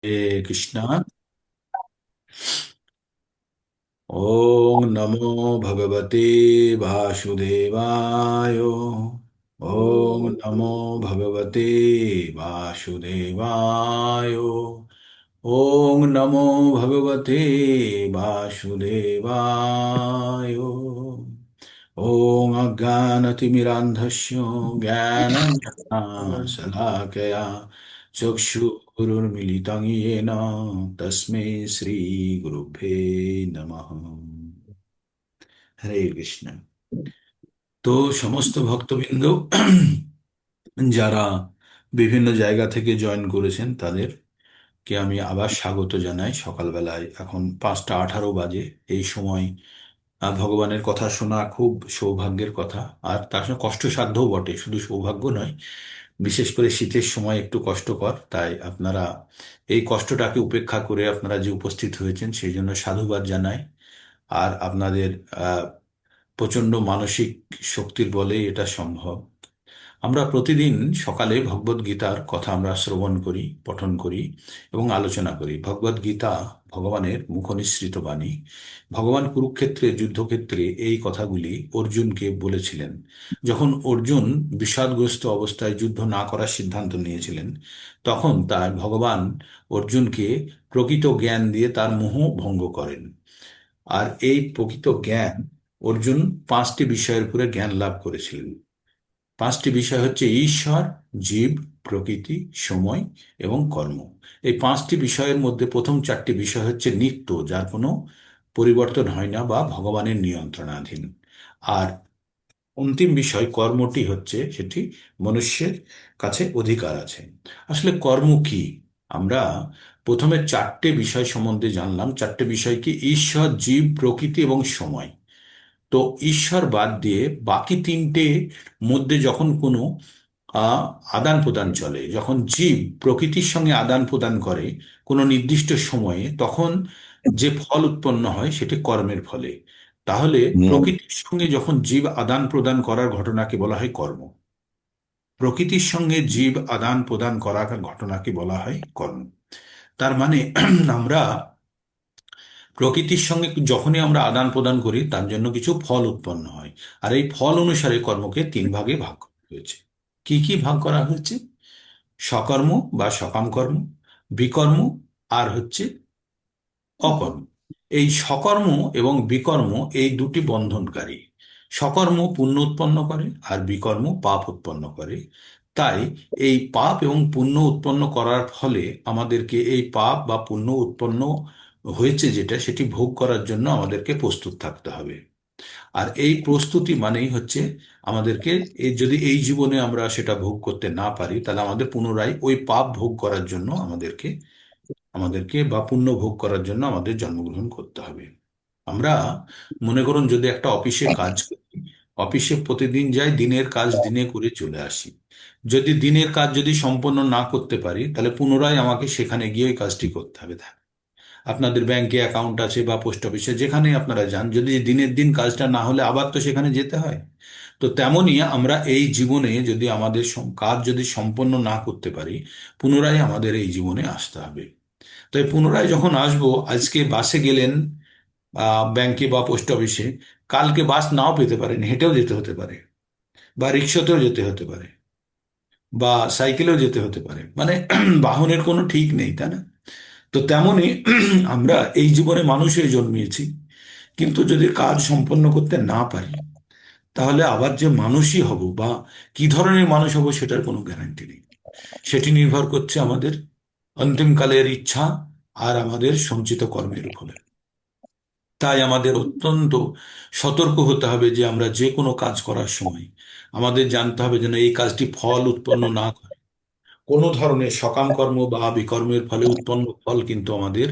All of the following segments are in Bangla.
कृष्ण। ओम नमो भगवते वासुदेवाय। ओम नमो भगवते वासुदेवाय। ओम नमो भगवते वासुदेवाय। ओम अज्ञानतिमिरान्धस्य ज्ञानञ्जनशलाकया चक्षुरुन्मीलितं येन तस्मै श्रीगुरुभ्ये नमः। হরে কৃষ্ণ। তো সমস্ত ভক্তবৃন্দ যারা বিভিন্ন জায়গা থেকে জয়েন করেছেন তাদেরকে আমি আবার স্বাগত জানাই। সকালবেলায় এখন 5টা 18 বাজে। এই সময় ভগবানের কথা শোনা খুব সৌভাগ্যের কথা। আর তার সঙ্গে কষ্টসাধ্যও বটে, শুধু সৌভাগ্য নয়। বিশেষ করে শীতের সময় একটু কষ্টকর, তাই আপনারা এই কষ্টটাকে উপেক্ষা করে আপনারা যে উপস্থিত হয়েছেন সেই জন্য সাধুবাদ জানাই। আর আপনাদের আহ প্রচণ্ড মানসিক শক্তির বলে এটা সম্ভব। আমরা প্রতিদিন সকালে ভগবদ গীতার কথা আমরা শ্রবণ করি, পঠন করি এবং আলোচনা করি। ভগবদ গীতা ভগবানের মুখনিসৃত বাণী। ভগবান কুরুক্ষেত্রে যুদ্ধক্ষেত্রে এই কথাগুলি অর্জুনকে বলেছিলেন। যখন অর্জুন বিষাদগ্রস্ত অবস্থায় যুদ্ধ না করার সিদ্ধান্ত নিয়েছিলেন, তখন তার ভগবান অর্জুনকে প্রকৃত জ্ঞান দিয়ে তার মোহ ভঙ্গ করেন। আর এই প্রকৃত জ্ঞান অর্জুন 5টি বিষয়ের উপরে জ্ঞান লাভ করেছিলেন। 5টি বিষয় হচ্ছে ঈশ্বর, জীব, প্রকৃতি, সময় এবং কর্ম। এই 5টি বিষয়ের মধ্যে প্রথম 4টি বিষয় হচ্ছে নিত্য, যার কোনো পরিবর্তন হয় না বা ভগবানের নিয়ন্ত্রণাধীন। আর অন্তিম বিষয় কর্মটি হচ্ছে সেটি মনুষ্যের কাছে অধিকার আছে। আসলে কর্ম কি? আমরা প্রথমে 4টে বিষয় সম্বন্ধে জানলাম। 4টে বিষয় কি? ঈশ্বর, জীব, প্রকৃতি এবং সময়। তো ঈশ্বর বাদ দিয়ে বাকি 3টে মধ্যে যখন কোনো আহ, আদান প্রদান চলে, যখন জীব প্রকৃতির সঙ্গে আদান প্রদান করে কোনো নির্দিষ্ট সময়ে, তখন যে ফল উৎপন্ন হয় সেটি কর্মের ফলে। তাহলে হুম। প্রকৃতির সঙ্গে যখন জীব আদান প্রদান করার ঘটনাকে বলা হয় কর্ম। প্রকৃতির সঙ্গে জীব আদান প্রদান করার ঘটনাকে বলা হয় কর্ম। তার মানে আমরা প্রকৃতির সঙ্গে যখনই আমরা আদান প্রদান করি তার জন্য কিছু ফল উৎপন্ন হয়। আর এই ফল অনুসারে কর্মকে 3 ভাগে ভাগ করা হয়েছে। কি কি ভাগ করা হয়েছে? সকর্ম বা সকাম কর্ম, বিকর্ম, আর হচ্ছে অকর্ম। এই সকর্ম এবং বিকর্ম এই দুটি বন্ধনকারী। সকর্ম পুণ্য উৎপন্ন করে আর বিকর্ম পাপ উৎপন্ন করে। তাই এই পাপ এবং পুণ্য উৎপন্ন করার ফলে আমাদেরকে এই পাপ বা পুণ্য উৎপন্ন হয়েছে যেটা, সেটি ভোগ করার জন্য আমাদেরকে প্রস্তুত থাকতে হবে। আর এই প্রস্তুতি মানেই হচ্ছে আমাদেরকে যদি এই জীবনে আমরা সেটা ভোগ করতে না পারি, তাহলে আমাদের পুনরায় ওই পাপ ভোগ করার জন্য আমাদেরকে আমাদেরকে বা পুণ্য ভোগ করার জন্য আমাদের জন্মগ্রহণ করতে হবে। আমরা মনে করুন যদি একটা অফিসে কাজ করি, অফিসে প্রতিদিন যাই, দিনের কাজ দিনে করে চলে আসি। যদি দিনের কাজ যদি সম্পন্ন না করতে পারি, তাহলে পুনরায় আমাকে সেখানে গিয়ে ওই কাজটি করতে হবে। আপনাদের ব্যাংকে অ্যাকাউন্ট আছে বা পোস্ট অফিসে, যেখানে আপনারা যান, যদি দিনের দিন কাজটা না হলে আবার তো সেখানে যেতে হয়। তো তেমনই আমরা এই জীবনে যদি আমাদের কাজ যদি সম্পন্ন না করতে পারি, পুনরায় আমাদের এই জীবনে আসতে হবে। তাই পুনরায় যখন আসবো, আজকে বাসে গেলেন ব্যাংকে বা পোস্ট অফিসে, কালকে বাস নাও পেতে পারেন, হেঁটেও যেতে হতে পারে, বা রিক্সাতেও যেতে হতে পারে, বা সাইকেলেও যেতে হতে পারে। মানে বাহনের কোনো ঠিক নেই, তাই না? তো তেমনি আমরা এই জীবনে মানুষ হয়ে জন্মিয়েছি, কিন্তু যদি কাজ সম্পন্ন করতে না পারি, তাহলে আবার যে মানুষই হব বা কি ধরনের মানুষ হব সেটার কোনো গ্যারান্টি নেই। সেটি নির্ভর করছে আমাদের অন্তিমকালের ইচ্ছা আর আমাদের সঞ্চিত কর্মের উপরে। তাই আমাদের অত্যন্ত সতর্ক হতে হবে যে আমরা যে কোনো কাজ করার সময় আমাদের জানতে হবে যেন এই কাজটি ফল উৎপন্ন না করে। কোনো ধরনের সকাম কর্ম বা বিকর্মের ফলে উৎপন্ন ফল কিন্তু আমাদের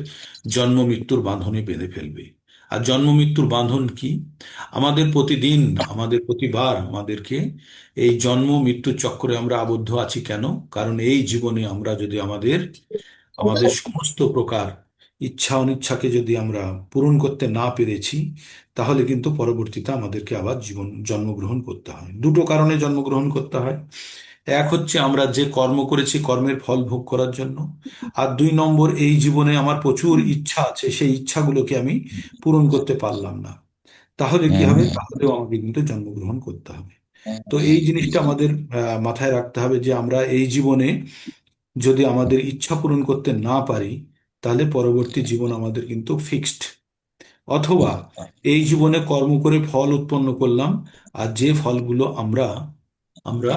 জন্ম মৃত্যুর বাঁধনে বেঁধে ফেলবে। আর জন্ম মৃত্যুর বাঁধন কি? আমাদের প্রতিদিন, আমাদের প্রতিবার আমাদেরকে এই জন্ম মৃত্যুর চক্রে আমরা আবদ্ধ আছি কেন? কারণ এই জীবনে আমরা যদি আমাদের আমাদের সমস্ত প্রকার ইচ্ছা অনিচ্ছাকে যদি আমরা পূরণ করতে না পেরেছি, তাহলে কিন্তু পরবর্তীতে আমাদেরকে আবার জন্মগ্রহণ করতে হয়। দুটো কারণে জন্মগ্রহণ করতে হয়। এক হচ্ছে আমরা যে কর্ম করেছি কর্মের ফল ভোগ করার জন্য, আর দুই নম্বর এই জীবনে আমার প্রচুর ইচ্ছা আছে, সেই ইচ্ছাগুলোকে আমি পূরণ করতে পারলাম না। তাহলে কি হবে? তাহলেও আমাকে কিন্তু জন্মগ্রহণ করতে হবে। তো এই জিনিসটা আমাদের মাথায় রাখতে হবে যে আমরা এই জীবনে যদি আমাদের ইচ্ছা পূরণ করতে না পারি, তাহলে পরবর্তী জীবন আমাদের কিন্তু ফিক্সড। অথবা এই জীবনে কর্ম করে ফল উৎপন্ন করলাম, আর যে ফলগুলো আমরা আমরা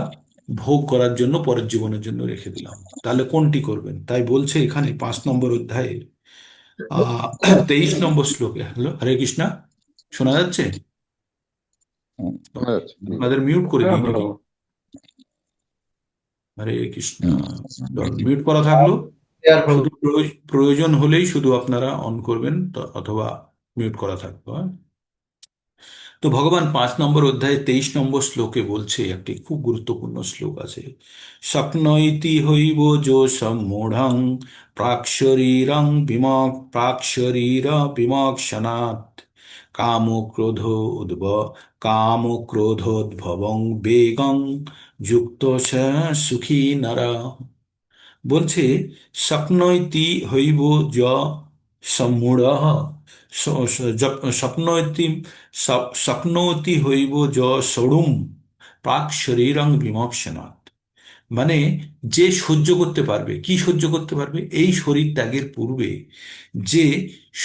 ভোগ করার জন্য পরের জীবনের জন্য রেখে দিলাম। তাহলে কোনটি করবেন? তাই বলছে এখানে 5 নম্বর অধ্যায়ের 23 নম্বর শ্লোকে। হ্যালো, হরে কৃষ্ণা, শোনা যাচ্ছে? শোনা যাচ্ছে, জি। আপনাদের মিউট করে হ্যাঁ দিই হ্যালো। নাকি? হরে কৃষ্ণা। মিউট করা থাকলো, ইয়ার প্রভু। শুধু প্রয়োজন হলেই শুধু আপনারা অন করবেন, অথবা মিউট করা থাকবে, হ্যাঁ? তো ভগবান 5 নম্বর অধ্যায়ে 23 নম্বর শ্লোকে বলছে, একটি খুব গুরুত্বপূর্ণ শ্লোক আছে। শক্নৈতি হইব যো সম্মূঢ়ং প্রাক শরীরং প্রাক শরীর বিমোক্ষণাৎ কাম ক্রোধ উদ্ভ কাম ক্রোধোদ্ভবং বেগং যুক্ত স সুখী নর। বলছে স্বপ্নৈতি হইব য সম্মূঢ়, স্বপ্নৈতি স্বপ্নোতি হইব য ষড়ুম প্রাক শরীরং বিমোক্ষণাৎ। মানে যে সহ্য করতে পারবে, কি সহ্য করতে পারবে? এই শরীর ত্যাগের পূর্বে, যে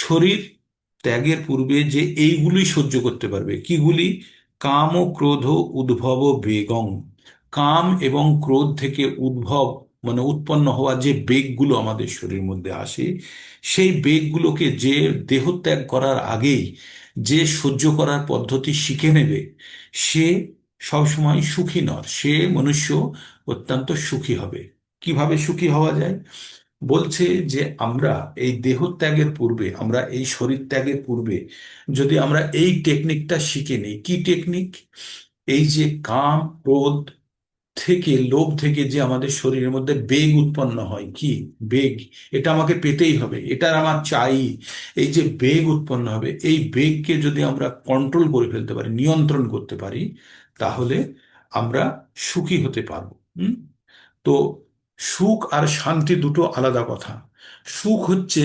শরীর ত্যাগের পূর্বে যে এইগুলি সহ্য করতে পারবে, কিগুলি? কাম ও ক্রোধ উদ্ভব বেগং। কাম এবং ক্রোধ থেকে উদ্ভব মানে উৎপন্ন হওয়া যে বেগগুলো আমাদের শরীরের মধ্যে আসে, সেই বেগগুলোকে যে দেহত্যাগ করার আগেই যে সহ্য করার পদ্ধতি শিখে নেবে, সে সবসময় সুখী নর, সে মনুষ্য অত্যন্ত সুখী হবে। কিভাবে সুখী হওয়া যায়? বলছে যে আমরা এই দেহ ত্যাগের পূর্বে, আমরা এই শরীর ত্যাগের পূর্বে যদি আমরা এই টেকনিকটা শিখে নিই। কি টেকনিক? এই যে কাম ক্রোধ থেকে, লোভ থেকে যে আমাদের শরীরের মধ্যে বেগ উৎপন্ন হয়, কি বেগ? এটা আমাকে পেতেই হবে, এটা আমার চাই। এই যে বেগ উৎপন্ন হবে, এই বেগকে যদি আমরা কন্ট্রোল করে ফেলতে পারি, নিয়ন্ত্রণ করতে পারি, তাহলে আমরা সুখী হতে পারবো। হুম? তো সুখ আর শান্তি দুটো আলাদা কথা। সুখ হচ্ছে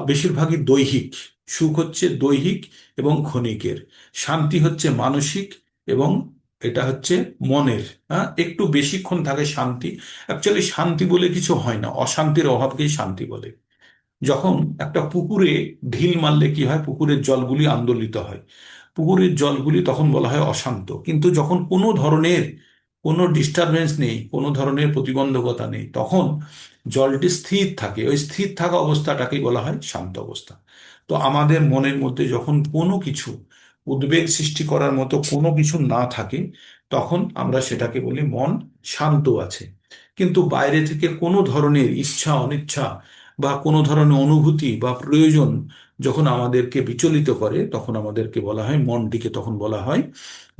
বেশিরভাগই দৈহিক। সুখ হচ্ছে দৈহিক এবং ক্ষণিকের। শান্তি হচ্ছে মানসিক এবং এটা হচ্ছে মনের। হ্যাঁ, একটু বেশিক্ষণ থাকে শান্তি। অ্যাকচুয়ালি শান্তি বলে কিছু হয় না, অশান্তির অভাবকেই শান্তি বলে। যখন একটা পুকুরে ঢিল মারলে কি হয়? পুকুরের জলগুলি আন্দোলিত হয়, পুকুরের জলগুলি তখন বলা হয় অশান্ত। কিন্তু যখন কোনো ধরনের কোনো ডিস্টারবেন্স নেই, কোনো ধরনের প্রতিবন্ধকতা নেই, তখন জলটি স্থির থাকে। ওই স্থির থাকা অবস্থাটাকেই বলা হয় শান্ত অবস্থা। তো আমাদের মনের মধ্যে যখন কোনো কিছু উদ্বেগ সৃষ্টি করার মতো কোনো কিছু না থাকে, তখন আমরা সেটাকে বলি মন শান্ত আছে। কিন্তু বাইরে থেকে কোনো ধরনের ইচ্ছা অনিচ্ছা বা কোনো ধরনের অনুভূতি বা প্রয়োজন যখন আমাদেরকে বিচলিত করে, তখন আমাদেরকে বলা হয়, মনটিকে তখন বলা হয়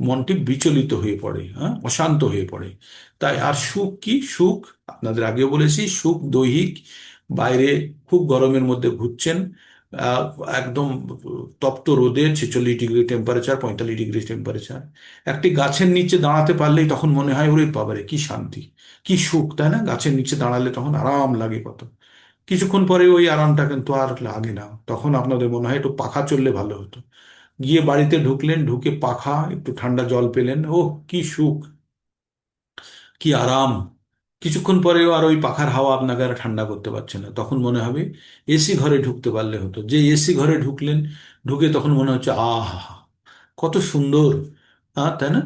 মনটি বিচলিত হয়ে পড়ে, হ্যাঁ, অশান্ত হয়ে পড়ে। তাই আর সুখ কি? সুখ আপনাদের আগেও বলেছি, সুখ দৈহিক। বাইরে খুব গরমের মধ্যে ঘুরছেন, আহ, একদম তপ্ত রোদে 46 ডিগ্রি টেম্পারেচার, 45 ডিগ্রি টেম্পারেচার, একটি গাছের নিচে দাঁড়াতে পারলেই তখন মনে হয় ওরে বাবারে কি শান্তি, কি সুখ, তাই না? গাছের নিচে দাঁড়ালে তখন আরাম লাগে কত। কিছুক্ষণ পরে ওই আরামটা কিন্তু আর লাগে না, তখন আপনাদের মনে হয় একটু পাখা চললে ভালো হতো। গিয়ে বাড়িতে ঢুকলেন, ঢুকে পাখা, একটু ঠান্ডা জল পেলেন, ও কি সুখ, কি আরাম। কিছুক্ষণ পরেও আর ওই পাখার হাওয়া আপনাকে আর ঠান্ডা করতে পারছে না, তখন মনে হবে এসি ঘরে ঢুকতে পারলে হতো। যে এসি ঘরে ঢুকলেন, ঢুকে তখন মনে হচ্ছে আহা, কত সুন্দর। হ্যাঁ, তাই না?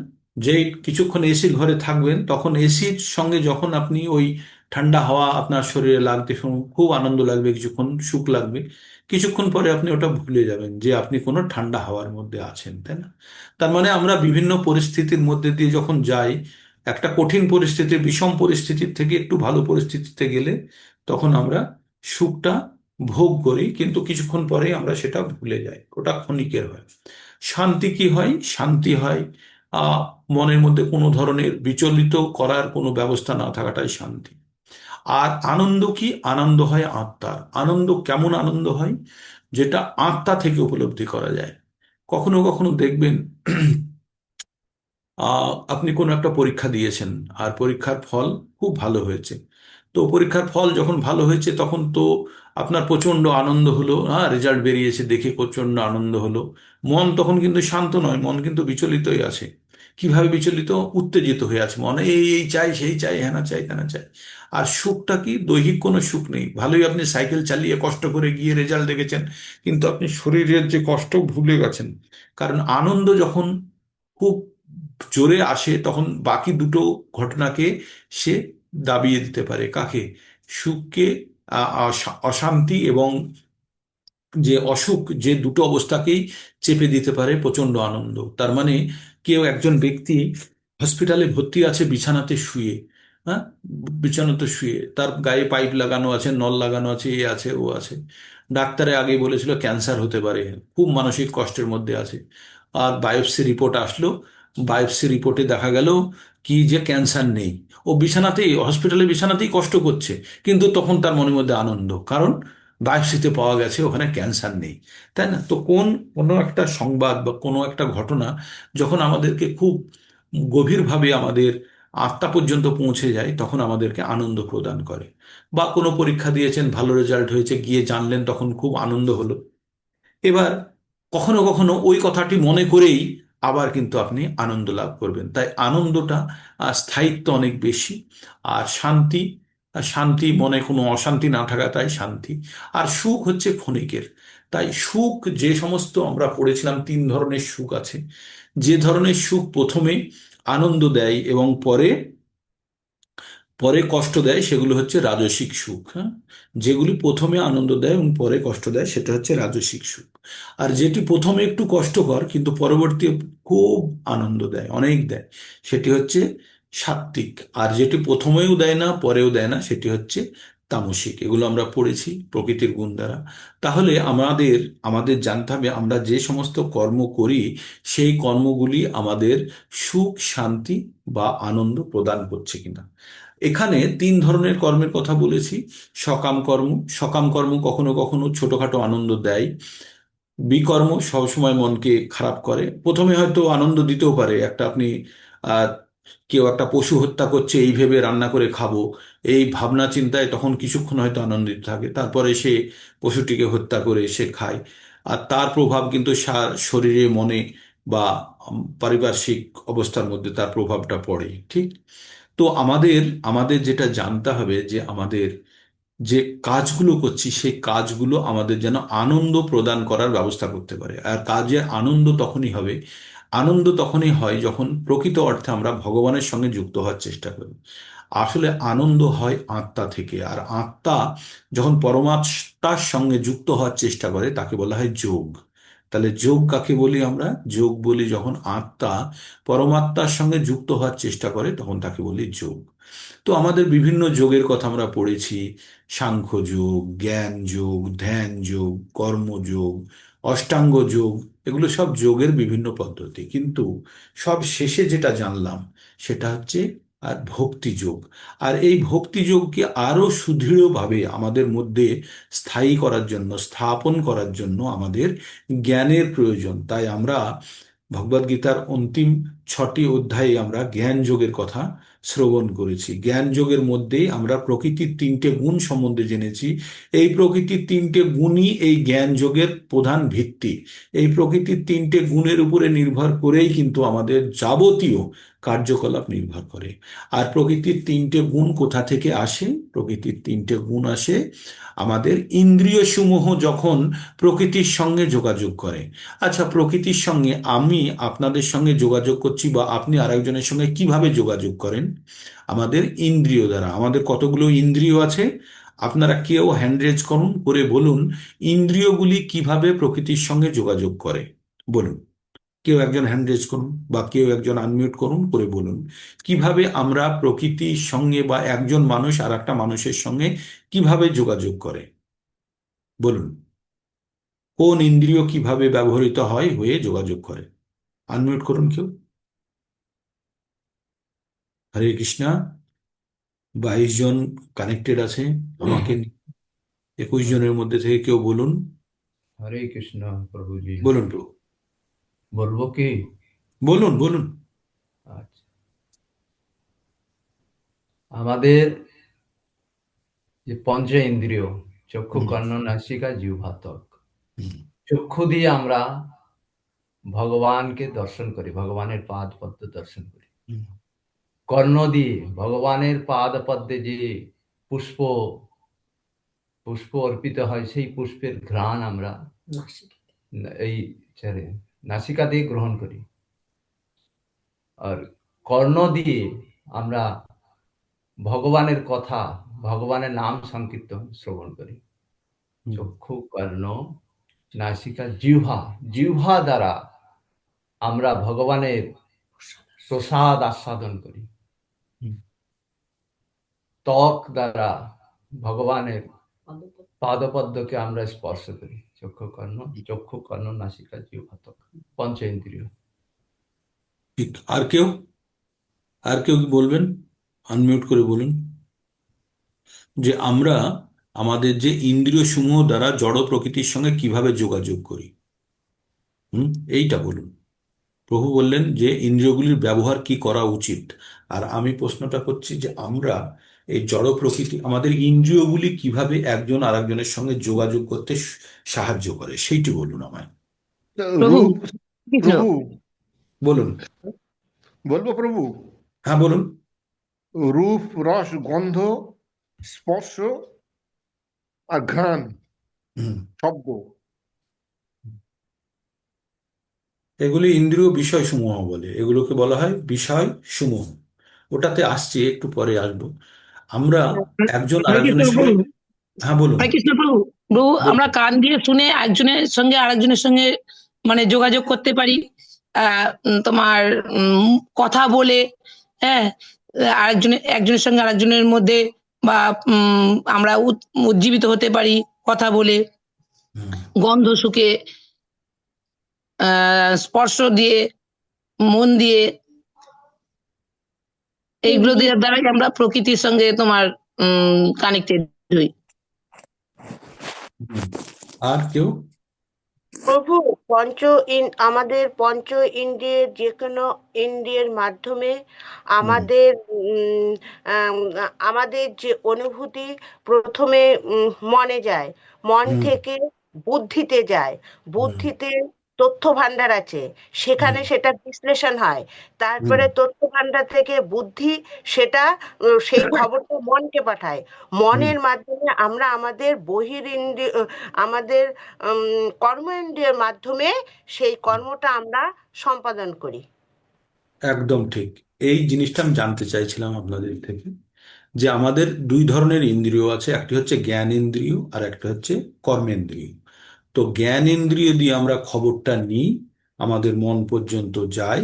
যে কিছুক্ষণ এসির ঘরে থাকবেন, তখন এসির সঙ্গে যখন আপনি ওই ঠান্ডা হাওয়া আপনার শরীরে লাগতে শুনুন, খুব আনন্দ লাগবে, কিছুক্ষণ সুখ লাগবে। কিছুক্ষণ পরে আপনি ওটা ভুলে যাবেন যে আপনি কোনো ঠান্ডা হাওয়ার মধ্যে আছেন, তাই না? তার মানে আমরা বিভিন্ন পরিস্থিতির মধ্যে দিয়ে যখন যাই, একটা কঠিন পরিস্থিতি, বিষম পরিস্থিতির থেকে একটু ভালো পরিস্থিতিতে গেলে, তখন আমরা সুখটা ভোগ করি, কিন্তু কিছুক্ষণ পরে আমরা সেটা ভুলে যাই, ওটা ক্ষণিকের হয়। শান্তি কি হয়? শান্তি হয় আহ মনের মধ্যে কোনো ধরনের বিচলিত করার কোনো ব্যবস্থা না থাকাটাই শান্তি। আর আনন্দ কি? আনন্দ হয় আত্মার আনন্দ। কেমন আনন্দ হয়? যেটা আত্মা থেকে উপলব্ধি করা যায়। কখনো কখনো দেখবেন আপনি কোনো একটা পরীক্ষা দিয়েছেন, আর পরীক্ষার ফল খুব ভালো হয়েছে। তো পরীক্ষার ফল যখন ভালো হয়েছে তখন তো আপনার প্রচন্ড আনন্দ হলো, হ্যাঁ, রেজাল্ট বেরিয়েছে দেখে প্রচন্ড আনন্দ হলো। মন তখন কিন্তু শান্ত নয়, মন কিন্তু বিচলিতই আছে। কিভাবে বিচলিত? উত্তেজিত হয়ে আছে মনে, এই এই চাই, সেই চাই, হ্যানা চাই, ত্যানা চাই। আর সুখটা কি? দৈহিক কোনো সুখ নেই। ভালোই আপনি সাইকেল চালিয়ে কষ্ট করে গিয়ে রেজাল্ট দেখেছেন, কিন্তু আপনি শরীরের যে কষ্ট ভুলে গেছেন। কারণ আনন্দ যখন খুব জোরে আসে তখন বাকি দুটো ঘটনাকে সে দাবিয়ে দিতে পারে। কাকে? সুখকে, অশান্তি এবং যে অসুখ, যে দুটো অবস্থাকেই চেপে দিতে পারে প্রচন্ড আনন্দ। তার মানে কেউ, একজন ব্যক্তি হসপিটালে ভর্তি আছে বিছানাতে শুয়ে, হ্যাঁ, বিছানাতে শুয়ে, তার গায়ে পাইপ লাগানো আছে, নল লাগানো আছে, এ আছে, ও আছে। ডাক্তারে আগে বলেছিল ক্যান্সার হতে পারে, খুব মানসিক কষ্টের মধ্যে আছে। আর বায়োপসি রিপোর্ট আসলো, বায়োপসি রিপোর্টে দেখা গেল কি, যে ক্যান্সার নেই। ও বিছানাতেই, হসপিটালে বিছানাতেই কষ্ট করছে, কিন্তু তখন তার মনের মধ্যে আনন্দ, কারণ বায়োপসিতে পাওয়া গেছে ওখানে ক্যান্সার নেই। তাই না? তো কোনো একটা সংবাদ বা কোনো একটা ঘটনা যখন আমাদেরকে খুব গভীরভাবে আমাদের আত্মা পর্যন্ত পৌঁছে যায়, তখন আমাদেরকে আনন্দ প্রদান করে। বা কোনো পরীক্ষা দিয়েছেন, ভালো রেজাল্ট হয়েছে, গিয়ে জানলেন, তখন খুব আনন্দ হলো। এবার কখনো কখনো ওই কথাটি মনে করেই আবার কিন্তু আপনি আনন্দ লাভ করবেন। তাই আনন্দটা স্থায়িত্ব অনেক বেশি। আর শান্তি, শান্তি মনে কোনো অশান্তি না থাকা, তাই শান্তি। আর সুখ হচ্ছে ক্ষণিকের। তাই সুখ, যে সমস্ত আমরা পড়েছিলাম, তিন ধরনের সুখ আছে। যে ধরনের সুখ প্রথমে আনন্দ দেয় এবং পরে পরে কষ্ট দেয়, সেগুলো হচ্ছে রাজসিক সুখ। হ্যাঁ, যেগুলি প্রথমে আনন্দ দেয় এবং পরে কষ্ট দেয়, সেটা হচ্ছে রাজসিক সুখ। আর যেটি প্রথমে একটু কষ্টকর কিন্তু পরবর্তী খুব আনন্দ দেয়, অনেক দেয়, সেটি হচ্ছে সাত্ত্বিক। আর যেটি প্রথমেও দেয় না, পরেও দেয় না, সেটি হচ্ছে তামসিক। এগুলো আমরা পড়েছি প্রকৃতির গুণ দ্বারা। তাহলে আমাদের আমাদের জানতে হবে, আমরা যে সমস্ত কর্ম করি, সেই কর্মগুলি আমাদের সুখ, শান্তি বা আনন্দ প্রদান করছে কিনা। এখানে তিন ধরনের কর্মের কথা বলেছি। সকাম কর্ম, সকাম কর্ম কখনো কখনো ছোটখাটো আনন্দ দেয়। বিকর্ম সবসময় মনকে খারাপ করে। প্রথমে হয়তো আনন্দ দিতেও পারে, একটা আপনি আহ কেউ একটা পশু হত্যা করছে এই ভেবে রান্না করে খাবো, এই ভাবনা চিন্তায় তখন কিছুক্ষণ হয়তো আনন্দিত থাকে, তারপরে সে পশুটিকে হত্যা করে সে খায়। আর তার প্রভাব কিন্তু শরীরে, মনে বা পারিপার্শ্বিক অবস্থার মধ্যে তার প্রভাবটা পড়ে। ঠিক? তো আমাদের আমাদের যেটা জানতে হবে, যে আমাদের যে কাজগুলো করছি সেই কাজগুলো আমাদের যেন আনন্দ প্রদান করার ব্যবস্থা করতে পারে। আর কাজের আনন্দ তখনই হবে, আনন্দ তখনই হয় যখন প্রকৃত অর্থে আমরা ভগবানের সঙ্গে যুক্ত হওয়ার চেষ্টা করি। আসলে আনন্দ হয় আত্মা থেকে, আর আত্মা যখন পরমাত্মার সঙ্গে যুক্ত হওয়ার চেষ্টা করে তাকে বলা হয় যোগ। তাহলে যোগ কাকে বলি আমরা? যোগ বলি যখন আত্মা পরমাত্মার সঙ্গে যুক্ত হওয়ার চেষ্টা করে, তখন তাকে বলি যোগ। তো আমাদের বিভিন্ন যোগের কথা আমরা পড়েছি। সাংখ্য যোগ, জ্ঞান যোগ, ধ্যান যোগ, কর্মযোগ, অষ্টাঙ্গ যোগ, এগুলো সব যোগের বিভিন্ন পদ্ধতি। কিন্তু সব শেষে যেটা জানলাম সেটা হচ্ছে আর ভক্তি যোগ। আর এই ভক্তি যোগকে আরো সুদৃঢ়ভাবে আমাদের মধ্যে স্থায়ী করার জন্য, স্থাপন করার জন্য আমাদের জ্ঞানের প্রয়োজন। তাই আমরা ভগবদ গীতার অন্তিম 6টি অধ্যায়ে আমরা জ্ঞান যোগের কথা শ্রবণ করেছি। জ্ঞান যোগের মধ্যেই আমরা প্রকৃতির 3টে গুণ সম্বন্ধে জেনেছি। এই প্রকৃতির 3টে গুণই এই জ্ঞান যোগের প্রধান ভিত্তি। এই প্রকৃতির 3টে গুণের উপরে নির্ভর করেই কিন্তু আমাদের যাবতীয় কার্যকলাপ নির্ভর করে। আর প্রকৃতির 3টে গুণ কোথা থেকে আসে? প্রকৃতির 3টে গুণ আসে আমাদের ইন্দ্রিয় সমূহ যখন প্রকৃতির সঙ্গে যোগাযোগ করে। আচ্ছা, প্রকৃতির সঙ্গে আমি আপনাদের সঙ্গে যোগাযোগ করছি, বা আপনি আরেকজনের সঙ্গে কিভাবে যোগাযোগ করেন? আমাদের ইন্দ্রিয় দ্বারা। আমাদের কতগুলো ইন্দ্রিয় আছে? আপনারা কেউ হ্যান্ড রেজ করুন, করে বলুন ইন্দ্রিয়গুলি কিভাবে প্রকৃতির সঙ্গে যোগাযোগ করে। বলুন, কেউ একজন হ্যান্ড রেজ করুন, বা কেউ একজন আনমিউট করুন, করে বলুন কিভাবে আমরা প্রকৃতির সঙ্গে, বা একজন মানুষ আর একটা মানুষের সঙ্গে কিভাবে যোগাযোগ করে। বলুন, কোন ইন্দ্রিয় কিভাবে ব্যবহৃত হয়ে যোগাযোগ করে। আনমিউট করুন কেউ। হরে কৃষ্ণা। 22 জন কানেক্টেড আছে আমাকে নিয়ে। 21 জনের মধ্যে থেকে কেউ বলুন। हरे कृष्णा प्रभु जी। বলুন প্রভু। বলবো কি? বলুন, বলুন। আমাদের যে পঞ্চ ইন্দ্রিয়, চক্ষু, হুম, কর্ণ, নাসিকা, জিহ্বা, ত্বক, হুম, চক্ষু দিয়ে আমরা ভগবানকে দর্শন করি, ভগবানের পাদ পদ্ম দর্শন করি। হুম, কর্ণ দিয়ে ভগবানের পাদ পদ্মে যে পুষ্প পুষ্প অর্পিত হয়, সেই পুষ্পের ঘ্রাণ আমরা এই নাসিকা দিয়ে গ্রহণ করি। আর কর্ণ দিয়ে আমরা ভগবানের কথা, ভগবানের নাম সংকীর্তন শ্রবণ করি। হুম, চক্ষু, কর্ণ, নাসিকা, জিহ্বা, জিহ্বা দ্বারা আমরা ভগবানের প্রসাদ আস্বাদন করি। হুম, ত্বক দ্বারা ভগবানের পাদপদ্মকে আমরা স্পর্শ করি। চক্ষু, কর্ণ, নাসিকা, জিহ্বা, ত্বক, পঞ্চ ইন্দ্রিয়। ঠিক। আর কেউ কি বলবেন? আনমিউট করে বলুন যে আমরা আমাদের যে ইন্দ্রিয় সমূহ দ্বারা জড় প্রকৃতির সঙ্গে কিভাবে যোগাযোগ করি। এইটা বলুন। প্রভু বললেন যে ইন্দ্রিয়গুলির ব্যবহার কি করা উচিত। আর আমি প্রশ্নটা করছি যে আমরা এই জড় প্রকৃতি, আমাদের ইন্দ্রিয়গুলি কিভাবে একজন আরেকজনের সঙ্গে যোগাযোগ করতে সাহায্য করে, সেইটি বলুন আমায়। প্রভু, রূপ। কৃষ্ণ। প্রভু, বলুন। বলবো প্রভু। হ্যাঁ, বলুন। রূপ, রস, গন্ধ, স্পর্শ আর ঘ্রাণ, হুম। শব্দ। এগুলি ইন্দ্রিয় বিষয় সমূহ বলে, এগুলোকে বলা হয় বিষয় সমূহ। ওটাতে আসছে, একটু পরে আসবো। আমরা একজন হরে কৃষ্ণ আরেকজনের সঙ্গে। প্রভু। হ্যাঁ, বলুন। হরে কৃষ্ণ প্রভু। প্রভু, আমরা বলুন। কান দিয়ে শুনে একজনের সঙ্গে আরেকজনের সঙ্গে মানে যোগাযোগ করতে পারি। তোমার কথা বলে, হ্যাঁ, একজনের সঙ্গে আরেকজনের মধ্যে, বা আমরা উজ্জীবিত হতে পারি কথা বলে, হুম, গন্ধ শুকে, স্পর্শ দিয়ে, মন দিয়ে, এইগুলো দিয়ে দ্বারাই আমরা প্রকৃতির সঙ্গে তোমার কানেক্টেড হই। হুম। আর কেউ? প্রভু, আমাদের পঞ্চ ইন্দ্রিয়ের যে কোনো ইন্দ্রিয়ের মাধ্যমে হুম, আমাদের আম, আমাদের যে অনুভূতি প্রথমে মনে যায়, মন হুম, থেকে বুদ্ধিতে যায়, হুম, বুদ্ধিতে তথ্য ভাণ্ডার আছে, হুম, সেখানে সেটা বিশ্লেষণ হয়, হুম, তারপরে তথ্য ভাণ্ডার থেকে বুদ্ধি সেটা সেই খবরটা মনকে পাঠায়, হুম। মনের মাধ্যমে আমরা আমাদের বহিরিন্দ্রিয়, আমাদের কর্মেন্দ্রিয়ের মাধ্যমে সেই কর্মটা আমরা সম্পাদন করি। একদম ঠিক। এই জিনিসটা আমি জানতে চাইছিলাম আপনাদের থেকে, যে আমাদের দুই ধরনের ইন্দ্রিয় আছে, একটি হচ্ছে জ্ঞান ইন্দ্রিয় আর একটা হচ্ছে কর্মেন্দ্রিয়। তো জ্ঞান ইন্দ্রিয় দিয়ে আমরা খবরটা নিই, আমাদের মন পর্যন্ত যায়,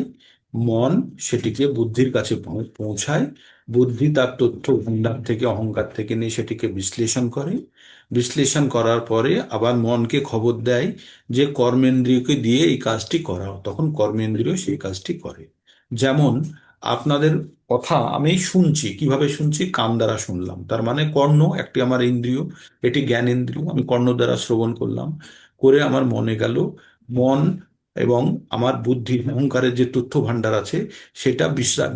মন সেটিকে বুদ্ধির কাছে পৌঁছায়, বুদ্ধি তার তথ্য ভাণ্ডার থেকে, অহংকার থেকে নিয়ে সেটিকে বিশ্লেষণ করে, বিশ্লেষণ করার পরে আবার মনকে খবর দেয় যে কর্মেন্দ্রিয়কে দিয়ে এই কাজটি করাও, তখন কর্মেন্দ্রিয় সেই কাজটি করে। যেমন আপনাদের কথা আমি শুনছি, কিভাবে শুনছি? কান দ্বারা শুনলাম, তার মানে কর্ণ একটি আমার ইন্দ্রিয়, এটি জ্ঞান ইন্দ্রিয়, আমি কর্ণ দ্বারা শ্রবণ করলাম, করে আমার মনে গেল, মন এবং আমার বুদ্ধি অহংকারের যে তথ্য ভাণ্ডার আছে সেটা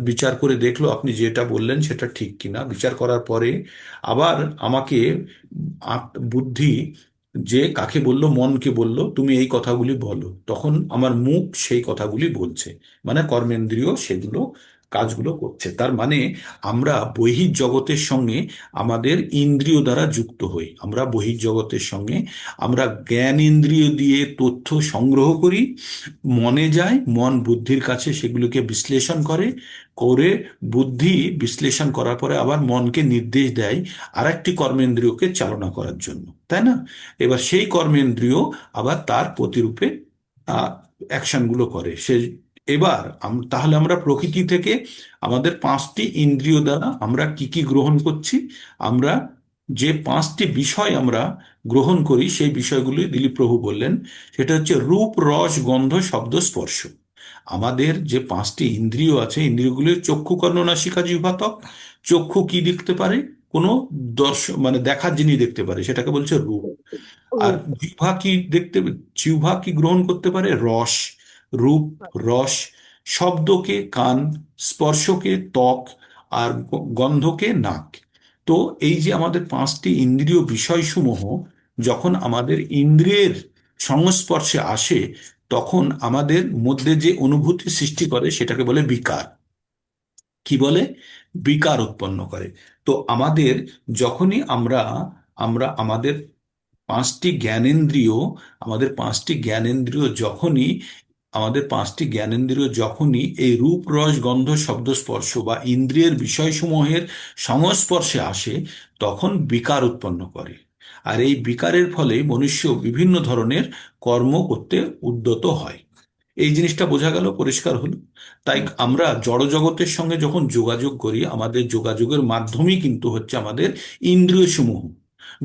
বিচার করে দেখলো আপনি যেটা বললেন সেটা ঠিক কিনা, বিচার করার পরে আবার আমাকে বুদ্ধি যে কাকে বলল, মনকে বলল তুমি এই কথাগুলি বলো, তখন আমার মুখ সেই কথাগুলি বলছে, মানে কর্মেন্দ্রিয় সেগুলো কাজগুলো করছে। তার মানে আমরা বহির্জগতের সঙ্গে আমাদের ইন্দ্রিয় দ্বারা যুক্ত হই, আমরা বহির্জগতের সঙ্গে আমরা জ্ঞান ইন্দ্রিয় দিয়ে তথ্য সংগ্রহ করি, মনে যায়, মন বুদ্ধির কাছে সেগুলোকে বিশ্লেষণ করে, করে বুদ্ধি বিশ্লেষণ করার পরে আবার মনকে নির্দেশ দেয় আরেকটি কর্মেন্দ্রিয়কে চালনা করার জন্য, তাই না? এবার সেই কর্মেন্দ্রিয় আবার তার প্রতিরূপে অ্যাকশনগুলো করে সে। এবার তাহলে আমরা প্রকৃতি থেকে আমাদের পাঁচটি ইন্দ্রিয় দ্বারা আমরা কি কি গ্রহণ করছি? আমরা যে পাঁচটি বিষয় আমরা গ্রহণ করি সেই বিষয়গুলি দিলীপ প্রভু বললেন, সেটা হচ্ছে রূপ, রস, গন্ধ, শব্দ, স্পর্শ। আমাদের যে পাঁচটি ইন্দ্রিয় আছে, ইন্দ্রিয়গুলি চক্ষু, কর্ণ, নাসিকা, জিহ্বা, ত্বক। চক্ষু কি দেখতে পারে? কোনো মানে দেখার জিনিস দেখতে পারে, সেটাকে বলছে রূপ। আর জিহ্বা কি দেখতে, জিহ্বা কি গ্রহণ করতে পারে? রস। রূপ, রস। শব্দকে কান, স্পর্শকে ত্বক, আর গন্ধকে নাক। তো এই যে আমাদের পাঁচটি ইন্দ্রিয় বিষয়সমূহ যখন আমাদের ইন্দ্রিয়ের সংস্পর্শে আসে, তখন আমাদের মধ্যে যে অনুভূতি সৃষ্টি করে সেটাকে বলে বিকার। কি বলে? বিকার উৎপন্ন করে। তো আমাদের যখনই আমরা আমরা আমাদের পাঁচটি জ্ঞানেন্দ্রিয় যখনই এই রূপ রস গন্ধ শব্দ স্পর্শ বা ইন্দ্রিয়ের বিষয়সমূহের সংস্পর্শে আসে, তখন বিকার উৎপন্ন করে। আর এই বিকারের ফলে মনুষ্য বিভিন্ন ধরনের কর্ম করতে উদ্যত হয়। এই জিনিসটা বোঝা গেল, পরিষ্কার হলো। তাই আমরা জড়জগতের সঙ্গে যখন যোগাযোগ করি, আমাদের যোগাযোগের মাধ্যমই কিন্তু হচ্ছে আমাদের ইন্দ্রিয় সমূহ।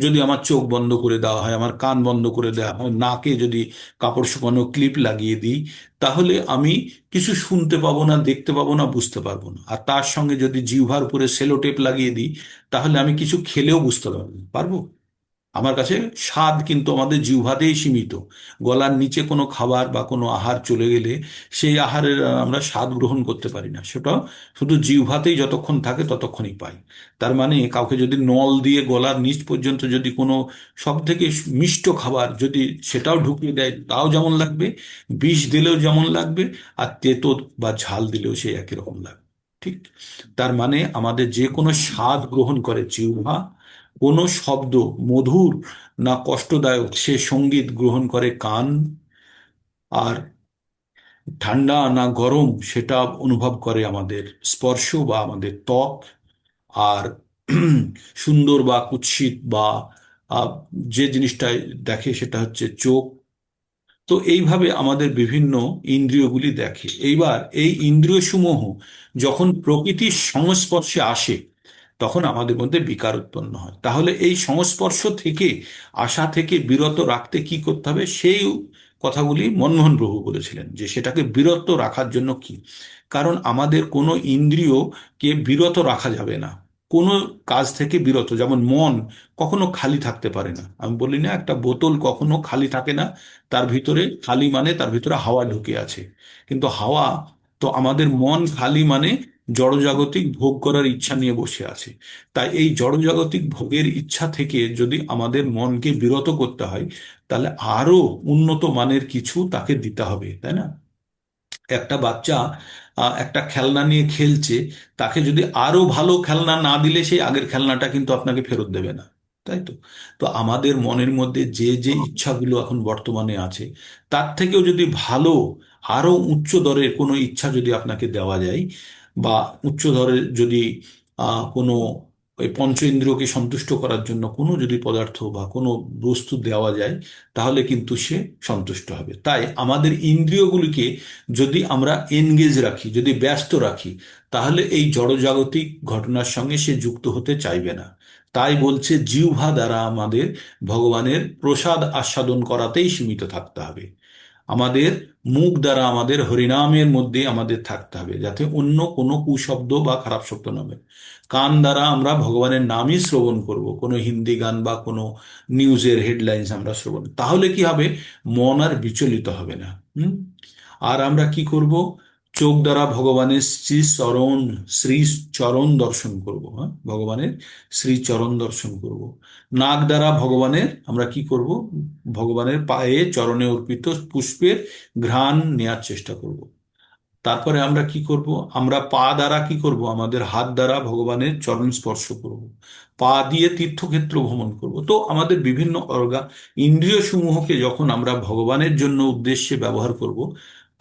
যদি আমার চোখ বন্ধ করে দেওয়া হয়, আমার কান বন্ধ করে দেওয়া হয়, নাকে যদি কাপড় শুকানো ক্লিপ লাগিয়ে দিই, তাহলে আমি কিছু শুনতে পাবো না, দেখতে পাবো না, বুঝতে পারবো না। আর তার সঙ্গে যদি জিহ্বার উপরে সেলো টেপ লাগিয়ে দিই, তাহলে আমি কিছু খেলেও বুঝতে পারবো। আমার কাছে স্বাদ কিন্তু আমাদের জিহ্বাতেই সীমিত। গলার নিচে কোনো খাবার বা কোনো আহার চলে গেলে সেই আহারের আমরা স্বাদ গ্রহণ করতে পারি না, সেটা শুধু জিহ্বাতেই যতক্ষণ থাকে ততক্ষণই পাই। তার মানে কাউকে যদি নল দিয়ে গলার নিচ পর্যন্ত যদি কোনো সব থেকে মিষ্ট খাবার যদি সেটাও ঢুকিয়ে দেয়, তাও যেমন লাগবে, বিষ দিলেও যেমন লাগবে, আর তেতো বা ঝাল দিলেও সেই একই রকম লাগবে। ঠিক। তার মানে আমাদের যে কোনো স্বাদ গ্রহণ করে জিহ্বা, কোনো শব্দ মধুর না কষ্টদায়ক সে সঙ্গীত গ্রহণ করে কান, আর ঠান্ডা না গরম সেটা অনুভব করে আমাদের স্পর্শ বা আমাদের ত্বক, আর সুন্দর বা কুৎসিত বা আহ, যে জিনিসটা দেখে সেটা হচ্ছে চোখ। তো এইভাবে আমাদের বিভিন্ন ইন্দ্রিয়গুলি দেখে। এইবার এই ইন্দ্রিয় সমূহ যখন প্রকৃতির সংস্পর্শে আসে, তখন আমাদের মধ্যে বিকার উৎপন্ন হয়। তাহলে এই সংস্পর্শ থেকে আসা থেকে বিরত রাখতে কি করতে হবে, সেই কথাগুলি মনমোহন প্রভু বলেছিলেন, যে সেটাকে বিরত রাখার জন্য কি। কারণ আমাদের কোনো ইন্দ্রিয়কে বিরত রাখা যাবে না, কোনো কাজ থেকে বিরত। যেমন মন কখনো খালি থাকতে পারে না। আমি বলি না, একটা বোতল কখনো খালি থাকে না, তার ভিতরে খালি মানে তার ভিতরে হাওয়া ঢুকে আছে। কিন্তু হাওয়া, তো আমাদের মন খালি মানে জড়জাগতিক ভোগ করার ইচ্ছা নিয়ে বসে আছে। তাই এই জড়জাগতিক ভোগের ইচ্ছা থেকে যদি আমাদের মনকে বিরত করতে হয়, তাহলে আরো উন্নত মানের কিছু তাকে দিতে হবে, তাই না? একটা বাচ্চা একটা খেলনা নিয়ে খেলছে, তাকে যদি আরো ভালো খেলনা না দিলে সেই আগের খেলনাটা কিন্তু আপনাকে ফেরত দেবে না, তাই তো? তো আমাদের মনের মধ্যে যে যে ইচ্ছাগুলো এখন বর্তমানে আছে, তার থেকেও যদি ভালো আরো উচ্চ দরের কোনো ইচ্ছা যদি আপনাকে দেওয়া যায়, বা উচ্চ দরের যদি কোনো ওই পঞ্চ ইন্দ্রিয়কে সন্তুষ্ট করার জন্য কোনো যদি পদার্থ বা কোনো বস্তু দেওয়া যায়, তাহলে কিন্তু সে সন্তুষ্ট হবে। তাই আমাদের ইন্দ্রিয়গুলিকে যদি আমরা এনগেজ রাখি, যদি ব্যস্ত রাখি, তাহলে এই জড়জাগতিক ঘটনার সঙ্গে সে যুক্ত হতে চাইবে না। তাই বলছে জিহ্বা দ্বারা আমাদের ভগবানের প্রসাদ আস্বাদন করাতেই সীমিত থাকতে হবে। আমাদের মুখ দ্বারা আমাদের হরিনামের মধ্যে আমাদের থাকতে হবে, যাতে অন্য কোনো কুশব্দ বা খারাপ শব্দ না হবে। কান দ্বারা আমরা ভগবানের নামই শ্রবণ করব, কোনো হিন্দি গান বা কোনো নিউজের হেডলাইন্স আমরা শ্রবণ, তাহলে কি হবে, মন আর বিচলিত হবে না। হুম। আর আমরা কি করব? চোখ দ্বারা ভগবানের শ্রী চরণ দর্শন করব। হ্যাঁ, ভগবানের শ্রী চরণ দর্শন করব। নাক দ্বারা ভগবানের আমরা কি করব? ভগবানের পায়ে চরণে অর্পিত পুষ্পের ঘ্রাণ নেয়ার চেষ্টা করব। তারপরে আমরা কি করব? আমরা পা দ্বারা কি করব? আমাদের হাত দ্বারা ভগবানের চরণ স্পর্শ করব। পা দিয়ে তীর্থক্ষেত্র ভ্রমণ করব। তো আমাদের বিভিন্ন ইন্দ্রিয় সমূহকে যখন আমরা ভগবানের জন্য উদ্দেশ্যে ব্যবহার করব,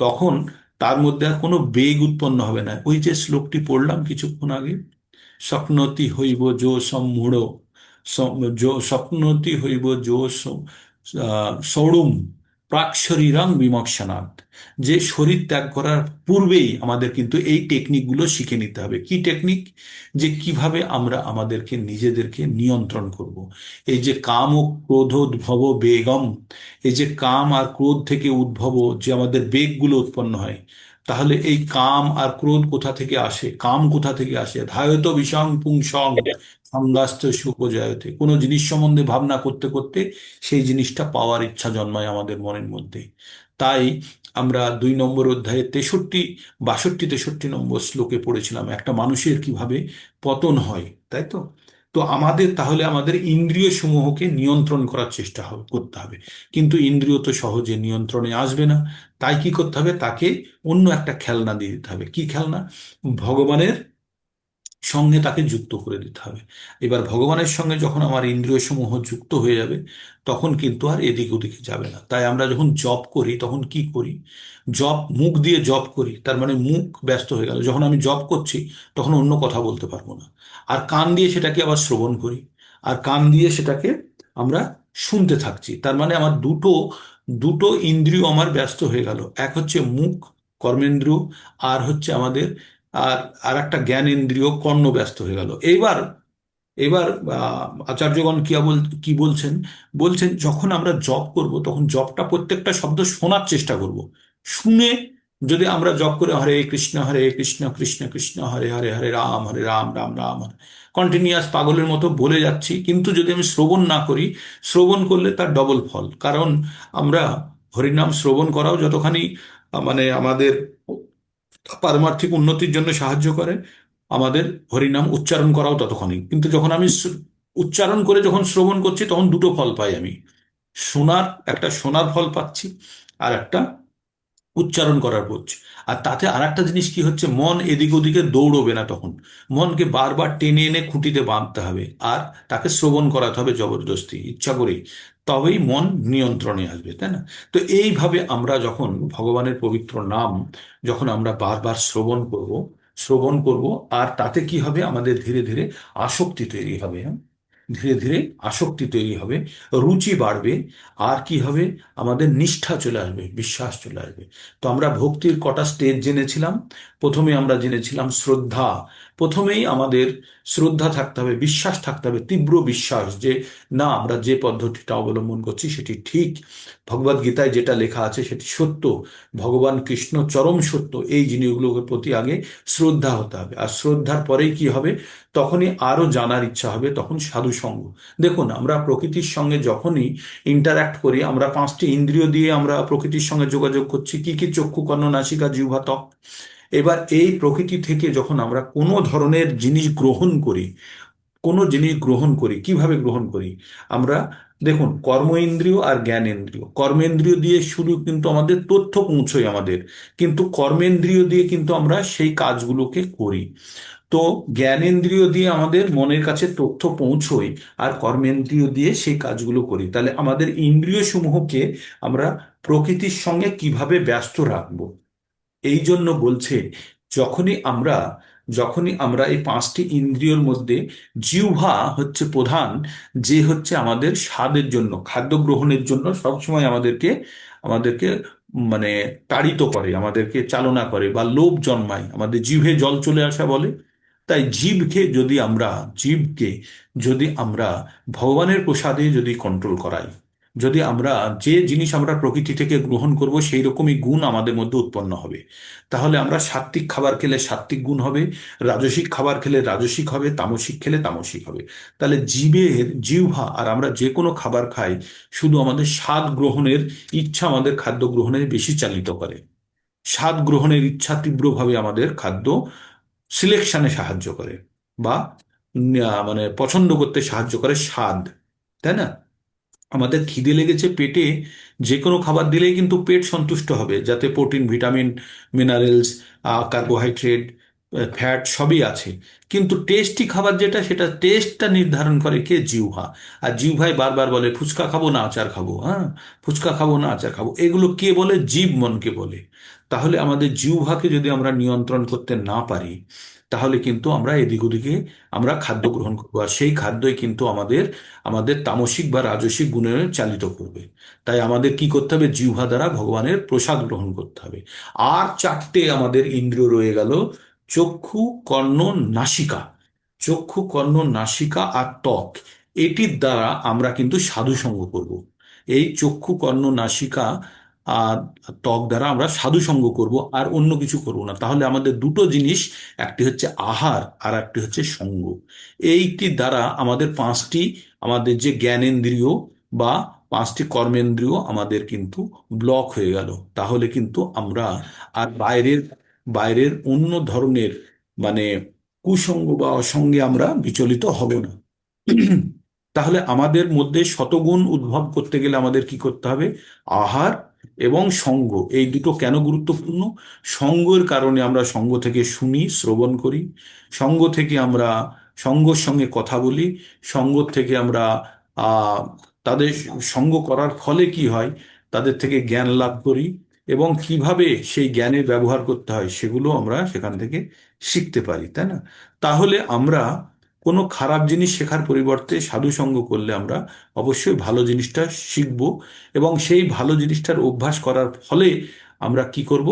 তখন তার মধ্যে আর কোনো বেগ উৎপন্ন হবে না। ওই যে শ্লোকটি পড়লাম কিছুক্ষণ আগে, স্বপ্নতি হইব যো সম্মূঢ়, স্বপ্নতি হইব যো সৌড়ুম প্রাক শরীরং বিমর্শনাৎ। যে শরীর ত্যাগ করার পূর্বেই আমাদের কিন্তু এই টেকনিকগুলো শিখে নিতে হবে। কি টেকনিক? যে কিভাবে আমরা আমাদেরকে নিজেদেরকে নিয়ন্ত্রণ করব। এই যে কাম ও ক্রোধ উদ্ভব বেগম, এই যে কাম আর ক্রোধ থেকে উদ্ভব যে আমাদের বেগগুলো উৎপন্ন হয়, তাহলে এই কাম আর ক্রোধ কোথা থেকে আসে? কাম কোথা থেকে আসে? ধায়ত বিষং পুংসং সঙ্গাস্ত সুপজায়তে। কোনো জিনিস সম্বন্ধে ভাবনা করতে করতে সেই জিনিসটা পাওয়ার ইচ্ছা জন্মায় আমাদের মনের মধ্যে। তাই আমরা 2 নম্বর অধ্যায়ে 63 62 63 নম্বর শ্লোকে পড়েছিলাম একটা মানুষের কিভাবে পতন হয়, তাই তো। তো আমাদের তাহলে আমাদের ইন্দ্রিয় সমূহকে নিয়ন্ত্রণ করার চেষ্টা করতে হবে, কিন্তু ইন্দ্রিয় তো সহজে নিয়ন্ত্রণে আসবে না। তাই কি করতে হবে, তাকে অন্য একটা খেলনা দিয়ে দিতে হবে। কি খেলনা? ভগবানের সঙ্গে তাকে যুক্ত করে দিতে হবে। এবার ভগবানের সঙ্গে যখন আমার ইন্দ্রিয় সমূহ যুক্ত হয়ে যাবে, তখন কিন্তু আর এদিক ওদিকে যাবে না। তাই আমরা যখন জপ করি তখন কি করি? জপ, মুখ দিয়ে জপ করি, তার মানে মুখ ব্যস্ত হয়ে গেল। যখন আমি জপ করছি তখন অন্য কথা বলতে পারবো না। আর কান দিয়ে সেটাকে আবার শ্রবণ করি, আর কান দিয়ে সেটাকে আমরা শুনতে থাকছি, তার মানে আমার দুটো দুটো ইন্দ্রিয় আমার ব্যস্ত হয়ে গেল। এক হচ্ছে মুখ, কর্মেন্দ্রিয়, আর হচ্ছে আমাদের আর আর একটা জ্ঞানেন্দ্রিয় কর্ণ ব্যস্ত হয়ে গেল। এইবার এবার আচার্যগণ কি বলছেন? বলছেন যখন আমরা জপ করব তখন জপটা প্রত্যেকটা শব্দ শোনার চেষ্টা করব। শুনে যদি আমরা জপ করে হরে কৃষ্ণ কৃষ্ণ কৃষ্ণ হরে হরে, হরে রাম রাম রাম হরে, কন্টিনিউয়াস পাগলের মতো বলে যাচ্ছি, কিন্তু যদি আমি শ্রবণ না করি, শ্রবণ করলে তার ডবল ফল। কারণ আমরা হরিনাম শ্রবণ করাও যতখানি মানে আমাদের পারমার্থিক উন্নতির জন্য সাহায্য করে, আমাদের হরিনাম উচ্চারণ করাও ততখানি। কিন্তু যখন আমি উচ্চারণ করে যখন শ্রবণ করছি তখন দুটো ফল পাই আমি। শোনার ফল পাচ্ছি, আর একটা উচ্চারণ করার পড়ছি। আর তাতে আর একটা জিনিস কি হচ্ছে, মন এদিক ওদিকে দৌড়বে না তখন। মনকে বারবার টেনে এনে খুঁটিতে বাঁধতে হবে, আর তাকে শ্রবণ করাতে হবে জবরদস্তি, ইচ্ছা করেই। তবেই মন নিয়ন্ত্রণে আসবে, তাই না? তো এইভাবে আমরা যখন ভগবানের পবিত্র নাম যখন আমরা বারবার শ্রবণ করব, আর তাতে কি হবে, আমাদের ধীরে ধীরে আসক্তি তৈরি হবে। হ্যাঁ, ধীরে ধীরে আসক্তি তৈরি হবে, রুচি বাড়বে, আর কি হবে, আমাদের নিষ্ঠা চলে আসবে, বিশ্বাস চলে আসবে। তো আমরা ভক্তির কটা স্টেজ জেনেছিলাম। প্রথমে আমরা জেনেছিলাম শ্রদ্ধা। প্রথমেই আমাদের শ্রদ্ধা থাকতে হবে, বিশ্বাস থাকতে হবে, তীব্র বিশ্বাস যে না, আমরা যে পদ্ধতিটা অবলম্বন করছি সেটি ঠিক, ভগবদ গীতায় যেটা লেখা আছে সেটি সত্য, ভগবান কৃষ্ণ চরম সত্য। এই জিনিসগুলোর প্রতি আগে শ্রদ্ধা হতে হবে, আর শ্রদ্ধার পরেই কি হবে, তখনই আরো জানার ইচ্ছা হবে, তখন সাধু সঙ্গ। দেখুন, আমরা প্রকৃতির সঙ্গে যখনই ইন্টারাক্ট করি, আমরা 5টি ইন্দ্রিয় দিয়ে আমরা প্রকৃতির সঙ্গে যোগাযোগ করছি। কি কি? চক্ষু, কর্ণ, নাসিকা, জিহ্বা, ত্বক। এবার এই প্রকৃতি থেকে যখন আমরা কোনো ধরনের জিনিস গ্রহণ করি, কিভাবে গ্রহণ করি আমরা? দেখুন, কর্ম ইন্দ্রিয় আর জ্ঞানেন্দ্রিয়। কর্মেন্দ্রিয় দিয়ে শুরু কিন্তু আমাদের তথ্য পৌঁছয় আমাদের, কিন্তু কর্মেন্দ্রিয় দিয়ে কিন্তু আমরা সেই কাজগুলোকে করি। তো জ্ঞানেন্দ্রিয় দিয়ে আমাদের মনের কাছে তথ্য পৌঁছয়, আর কর্মেন্দ্রিয় দিয়ে সেই কাজগুলো করি। তাহলে আমাদের ইন্দ্রিয় সমূহকে আমরা প্রকৃতির সঙ্গে কিভাবে ব্যস্ত রাখবো, এই জন্য বলছে, যখনই আমরা যখনই আমরা এই 5টি ইন্দ্রিয়র মধ্যে জিহ্বা হচ্ছে প্রধান, যে হচ্ছে আমাদের স্বাদের জন্য, খাদ্য গ্রহণের জন্য সবসময় আমাদেরকে আমাদেরকে মানে তাড়িত করে, আমাদেরকে চালনা করে, বা লোভ জন্মায়, আমাদের জিভে জল চলে আসা বলে। তাই জীবকে যদি আমরা ভগবানের প্রসাদে যদি কন্ট্রোল করাই, যদি আমরা যে জিনিস আমরা প্রকৃতি থেকে গ্রহণ করব সেই রকমই গুণ আমাদের মধ্যে উৎপন্ন হবে, তাহলে আমরা সাত্ত্বিক খাবার খেলে সাত্ত্বিক গুণ হবে, রাজসিক খাবার খেলে রাজসিক হবে, তামসিক খেলে তামসিক হবে। তাহলে জিহ্বা আর আমরা যে কোনো খাবার খাই, শুধু আমাদের স্বাদ গ্রহণের ইচ্ছা আমাদের খাদ্য গ্রহণের বেশি চালিত করে। স্বাদ গ্রহণের ইচ্ছা তীব্রভাবে আমাদের খাদ্য সিলেকশনে সাহায্য করে, বা মানে পছন্দ করতে সাহায্য করে স্বাদ, তাই না? আমাদের খিদে লেগেছে পেটে, যে কোনো খাবার দিলেই কিন্তু পেট সন্তুষ্ট হবে, যাতে protein, vitamin, minerals, carbohydrate, fat সবই আছে। কিন্তু টেস্টি খাবার যেটা, সেটা টেস্টটা নির্ধারণ করে কে? জিহ্বা। আর জিহ্বাই বারবার বলে ফুচকা খাবো না আচার খাবো, হ্যাঁ, ফুচকা খাবো না আচার খাবো, এগুলো কে বলে? জীব মনকে বলে। তাহলে আমাদের জিহ্বাকে যদি আমরা নিয়ন্ত্রণ করতে না পারি, তাহলে কিন্তু আমরা এদিক ওদিকে আমরা খাদ্য গ্রহণ করবো, আর সেই খাদ্যই কিন্তু আমাদের আমাদের তামসিক বা রাজসিক গুণে চালিত করবে। তাই আমাদের কি করতে হবে? জিহ্বা দ্বারা ভগবানের প্রসাদ গ্রহণ করতে হবে। আর 4টে আমাদের ইন্দ্রিয় রয়ে গেল, চক্ষু, কর্ণ, নাসিকা। চক্ষু, কর্ণ, নাসিকা আর ত্বক, এটির দ্বারা আমরা কিন্তু সাধু সঙ্গ করব। এই চক্ষু, কর্ণ, নাসিকা আর ত্বক দ্বারা আমরা সাধু সঙ্গ করব, আর অন্য কিছু করব না। তাহলে আমাদের দুটো জিনিস, একটি হচ্ছে আহার আর একটি হচ্ছে সঙ্গ। এইটির দ্বারা আমাদের 5টি, আমাদের যে জ্ঞানেন্দ্রিয় বা পাঁচটি কর্মেন্দ্রিয় আমাদের কিন্তু ব্লক হয়ে গেল। তাহলে কিন্তু আমরা আর বাইরের বাইরের অন্য ধরনের মানে কুসঙ্গ বা অসঙ্গে আমরা বিচলিত হব না। তাহলে আমাদের মধ্যে শতগুণ উদ্ভব করতে গেলে আমাদের কি করতে হবে? আহার এবং সঙ্গ, এই দুটো কেন গুরুত্বপূর্ণ? সঙ্গের কারণে আমরা সঙ্গ থেকে শুনি, শ্রবণ করি, সঙ্গ থেকে আমরা সঙ্গর সঙ্গে কথা বলি, সঙ্গ থেকে আমরা আহ তাদের সঙ্গ করার ফলে কি হয়, তাদের থেকে জ্ঞান লাভ করি, এবং কিভাবে সেই জ্ঞানের ব্যবহার করতে হয় সেগুলো আমরা সেখান থেকে শিখতে পারি, তাই না? তাহলে আমরা কোনো খারাপ জিনিস শেখার পরিবর্তে সাধু সঙ্গ করলে আমরা অবশ্যই ভালো জিনিসটা শিখব, এবং সেই ভালো জিনিসটার অভ্যাস করার ফলে আমরা কি করব,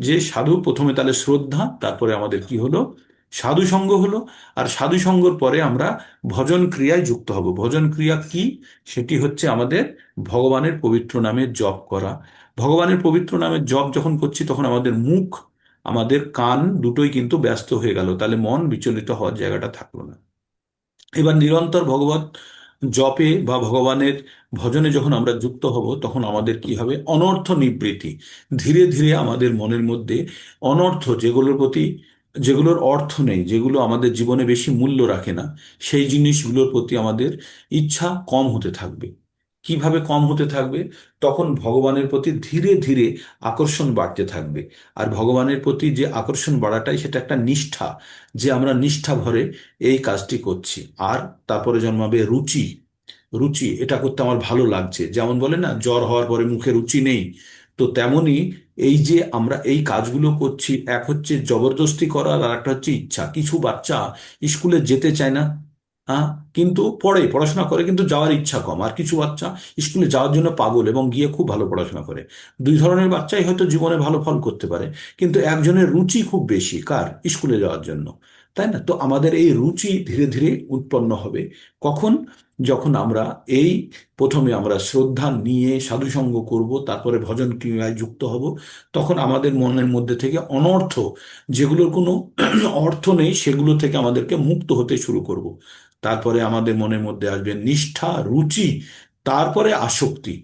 যে সাধু প্রথমে তাহলে শ্রদ্ধা, তারপরে আমাদের কি হলো, সাধু সঙ্গ হলো। আর সাধু সঙ্গর পরে আমরা ভজন ক্রিয়ায় যুক্ত হব। ভজন ক্রিয়া কি? সেটি হচ্ছে আমাদের ভগবানের পবিত্র নামের জপ করা। ভগবানের পবিত্র নামের জপ যখন করছি তখন আমাদের মুখ, আমাদের কান দুটোই কিন্তু ব্যস্ত হয়ে গেল, তাহলে মন বিচলিত হওয়ার জায়গাটা থাকলো না। এবার নিরন্তর ভগবত জপে বা ভগবানের ভজনে যখন আমরা যুক্ত হব তখন আমাদের কি হবে? অনর্থ নিবৃত্তি। ধীরে ধীরে আমাদের মনের মধ্যে অনর্থ, যেগুলোর অর্থ নেই, যেগুলো আমাদের জীবনে বেশি মূল্য রাখে না, সেই জিনিসগুলোর প্রতি আমাদের ইচ্ছা কম হতে থাকবে। কিভাবে কম হতে থাকবে? তখন ভগবানের প্রতি ধীরে ধীরে আকর্ষণ বাড়তে থাকবে। আর ভগবানের প্রতি যে আকর্ষণ বাড়াটাই সেটা একটা নিষ্ঠা, যে আমরা নিষ্ঠা ভরে এই কাজটি করছি। আর তারপরে জন্মাবে রুচি। রুচি, এটা করতে আমার ভালো লাগছে। যেমন বলে না, জ্বর হওয়ার পরে মুখে রুচি নেই, তো তেমনি এই যে আমরা এই কাজগুলো করছি, এক হচ্ছে জবরদস্তি করার, আর একটা হচ্ছে ইচ্ছা। কিছু বাচ্চা স্কুলে যেতে চায় না, হ্যাঁ, কিন্তু পড়াশোনা করে, কিন্তু যাওয়ার ইচ্ছা কম। আর কিছু বাচ্চা স্কুলে যাওয়ার জন্য পাগল এবং গিয়ে খুব ভালো পড়াশোনা করে। দুই ধরনের বাচ্চাই হয়তো জীবনে ভালো ফল করতে পারে, কিন্তু একজনের রুচি খুব বেশি, কার? স্কুলে যাওয়ার জন্য, তাই না? তো আমাদের এই রুচি ধীরে ধীরে উৎপন্ন হবে কখন? যখন আমরা এই প্রথমে আমরা শ্রদ্ধা নিয়ে সাধুসঙ্গ করব, তারপরে ভজন ক্রিয়ায় যুক্ত হব, তখন আমাদের মনের মধ্যে থেকে অনর্থ, যেগুলোর কোনো অর্থ নেই, সেগুলো থেকে আমাদেরকে মুক্ত হতে শুরু করব। তারপরে আমাদের মনের মধ্যে আসবে নিষ্ঠা, রুচি, তারপরে আসক্তি।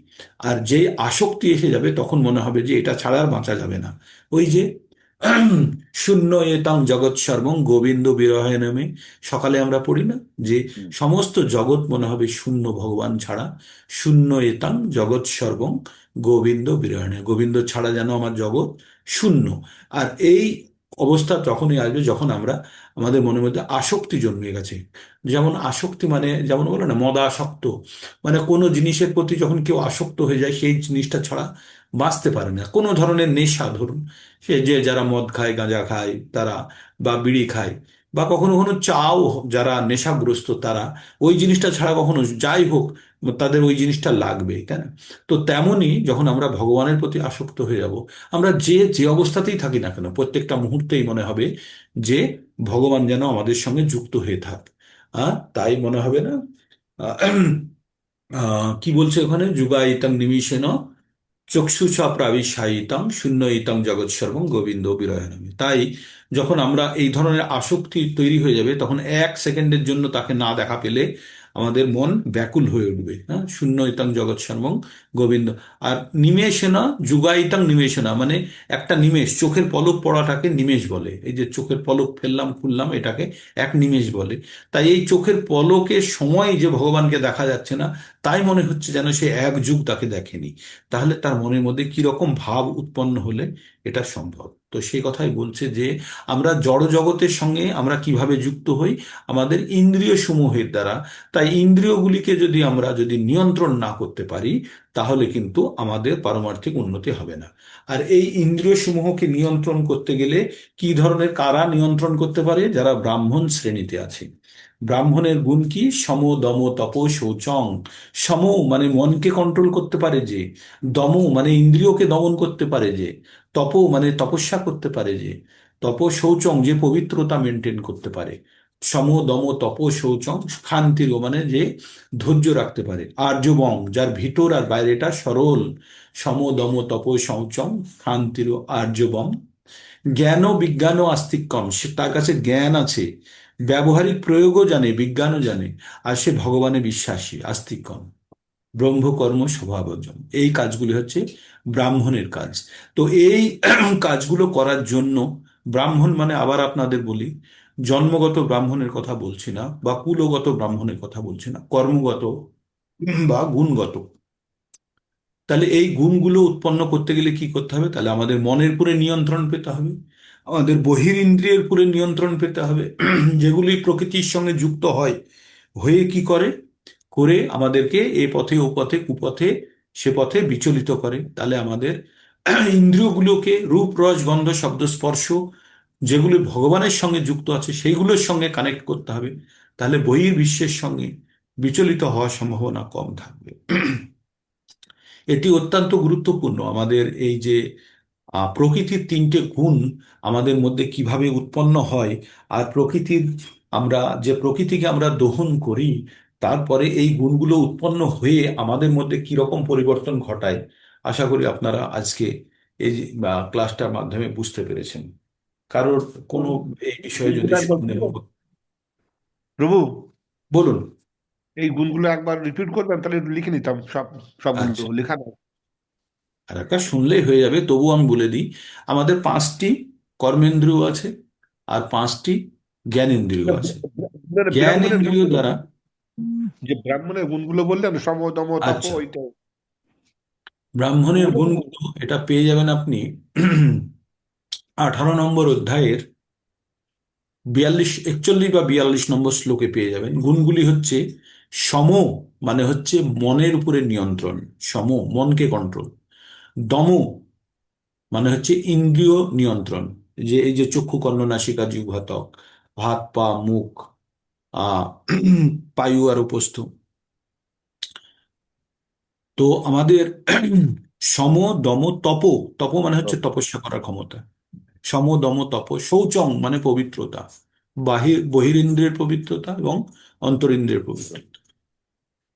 আর যে আসক্তি এসে যাবে তখন মনে হবে যে এটা ছাড়া আর বাঁচা যাবে না। ওই যে শূন্য এতাং জগৎ সর্বং গোবিন্দ বিরহে নামে, সকালে আমরা পড়ি না যে সমস্ত জগৎ মনে হবে শূন্য ভগবান ছাড়া। শূন্য এতাং জগৎ সর্বং গোবিন্দ বিরহে, গোবিন্দ ছাড়া যেন আমার জগৎ শূন্য। আর এই অবস্থা তখনই আসবে যখন আমরা আমাদের মনের মধ্যে আসক্তি জন্মে গেছে। যেমন আসক্তি মানে, যেমন বলে না মদাসক্ত, মানে কোনো জিনিসের প্রতি যখন কেউ আসক্ত হয়ে যায় সেই জিনিসটা ছাড়া বাঁচতে পারে না। কোনো ধরনের নেশা, ধরুন সে যে যারা মদ খায়, গাঁজা খায় তারা, বা বিড়ি খায়, বা কখনো কখনো চাও, যারা নেশাগ্রস্ত তারা ওই জিনিসটা ছাড়া কখনো, যাই হোক, তাদের ওই জিনিসটা লাগবে, তাই না? তো তেমনি যখন আমরা ভগবানের প্রতি আসক্ত হয়ে যাব, আমরা যে যে অবস্থাতেই থাকি না কেন প্রত্যেকটা মুহূর্তেই মনে হবে যে ভগবান যেন আমাদের সঙ্গে যুক্ত হয়ে থাক। তাই মনে হবে না? আহ, কি বলছে ওখানে? যুগায়িতাং নিমিষেন চক্ষুষা প্রাবিশায়িতাং শূন্য ইতাং জগৎ সর্বং গোবিন্দ বিরহে নামে। তাই যখন আমরা এই ধরনের আসক্তি তৈরি হয়ে যাবে তখন এক সেকেন্ডের জন্য তাকে না দেখা পেলে আমাদের মন ব্যাকুল হয়ে উঠবে। হ্যাঁ, শূন্য ইতাং জগৎ সর্বং গোবিন্দ। আর নিমেষেনা যুগায়িতাং নিমেষেনা, মানে একটা নিমেষ, চোখের পলক পড়াটাকে নিমেষ বলে। এই যে চোখের পলক ফেললাম খুললাম, এটাকে এক নিমেষ বলে। তাই এই চোখের পলকের সময় যে ভগবানকে দেখা যাচ্ছে না, তাই মনে হচ্ছে যেন সে এক যুগ তাকে দেখেনি। তাহলে তার মনের মধ্যে কি রকম ভাব উৎপন্ন হলে এটা সম্ভব? তো সেই কথাই বলছে যে আমরা জড় জগতের সঙ্গে আমরা কিভাবে যুক্ত হই? আমাদের ইন্দ্রিয় সমূহের দ্বারা। তাই ইন্দ্রিয়গুলিকে আমরা যদি নিয়ন্ত্রণ না করতে পারি তাহলে কিন্তু আমাদের পারমার্থিক উন্নতি হবে না। আর এই ইন্দ্রিয় সমূহকে নিয়ন্ত্রণ করতে গেলে কি ধরনের, কারা নিয়ন্ত্রণ করতে পারে? যারা ব্রাহ্মণ শ্রেণীতে আছে। ব্রাহ্মণের গুণ কি? সম দম তপ শৌচং। সম মানে মনকে কন্ট্রোল করতে পারে যে, দম মানে ইন্দ্রিয়কে দমন করতে পারে যে, তপ মানে তপস্যা করতে পারে যে, তপ শৌচং যে পবিত্রতা মেনটেন করতে পারে। সম দম তপ শৌচং ক্ষান্তির মানে যে ধৈর্য রাখতে পারে। আর্যবং যার ভিতর আর বাইরেটা সরল। সম দম তপ শৌচং ক্ষান্তির আর্যবং। জ্ঞান ও বিজ্ঞান ও আস্তিক্যম, সে তার কাছে জ্ঞান আছে, ব্যবহারিক প্রয়োগও জানে, বিজ্ঞানও জানে, আর সে ভগবানে বিশ্বাসী, আস্তিক্যম। ব্রহ্মকর্ম স্বভাবজন, এই কাজগুলি হচ্ছে ব্রাহ্মণের কাজ। তো এই কাজগুলো করার জন্য ব্রাহ্মণ মানে, আবার আপনাদের বলি, জন্মগত ব্রাহ্মণের কথা বলছি না, বা কুলগত ব্রাহ্মণের কথা বলছি না, কর্মগত বা গুণগত। তাহলে এই গুণগুলো উৎপন্ন করতে গেলে কি করতে হবে? তাহলে আমাদের মনের উপরে নিয়ন্ত্রণ পেতে হবে, আমাদের বহিরিন্দ্রিয়ের উপরে নিয়ন্ত্রণ পেতে হবে, যেগুলি প্রকৃতির সঙ্গে যুক্ত হয়, হয়ে কি করে, করে আমাদেরকে এ পথে ও পথে কুপথে সে পথে বিচলিত করে। তাহলে আমাদের ইন্দ্রিয়গুলোকে রূপ রস গন্ধ শব্দ স্পর্শ, যেগুলি ভগবানের সঙ্গে যুক্ত আছে, সেইগুলোর সঙ্গে কানেক্ট করতে হবে। তাহলে বহির্বিশ্বের সঙ্গে বিচলিত হওয়ার সম্ভাবনা কম থাকবে। এটি অত্যন্ত গুরুত্বপূর্ণ। আমাদের এই যে প্রকৃতির তিনটে গুণ আমাদের মধ্যে কিভাবে উৎপন্ন হয়, আর প্রকৃতির, আমরা যে প্রকৃতিকে আমরা দহন করি, তারপরে এই গুণগুলো উৎপন্ন হয়ে আমাদের মধ্যে কি রকম পরিবর্তন ঘটায়, আশা করি আপনারা আজকে এই যে ক্লাসটার মাধ্যমে বুঝতে পেরেছেন। কারোর কোনো এই বিষয়ে যদি গুণগুলো একবার সন্দেহ, প্রভু, বলুন। এই গুণগুলো একবার রিপিট করবেন, তাহলে একটু লিখে নিতাম সবগুলো আচ্ছা, লেখা নেই। আর একটা শুনলেই হয়ে যাবে, তবু আমি বলে দিই। আমাদের 5টি কর্মেন্দ্রিয় আছে, আর 5টি জ্ঞানেন্দ্রিয় আছে। ব্রাহ্মণের জ্ঞানেন্দ্রিয় গুণগুলো, দ্বারা, যে ব্রাহ্মণের গুণগুলো বললেন, সম দম তপ, আচ্ছা, ওইটা ব্রাহ্মণের ওগুলো গুণগুলো এটা পেয়ে যাবেন আপনি 18 নম্বর অধ্যায়ের 41 বা 42 নম্বর শ্লোকে পেয়ে যাবেন। গুণগুলি হচ্ছে সম, মানে হচ্ছে মনের উপরে নিয়ন্ত্রণ, সম মনকে কন্ট্রোল। দম মানে হচ্ছে ইন্দ্রিয় নিয়ন্ত্রণ, যে এই যে চক্ষু কর্ণ নাসিকা জিহ্বা ত্বক, হাত পা মুখ, আহ পায়ু আর উপস্থ। তো আমাদের সম দম তপ, তপ মানে হচ্ছে তপস্যা করার ক্ষমতা। সম দম তপ, শৌচং মানে পবিত্রতা, বহিরিন্দ্রিয়ের পবিত্রতা এবং অন্তরিন্দ্রিয়ের পবিত্রতা।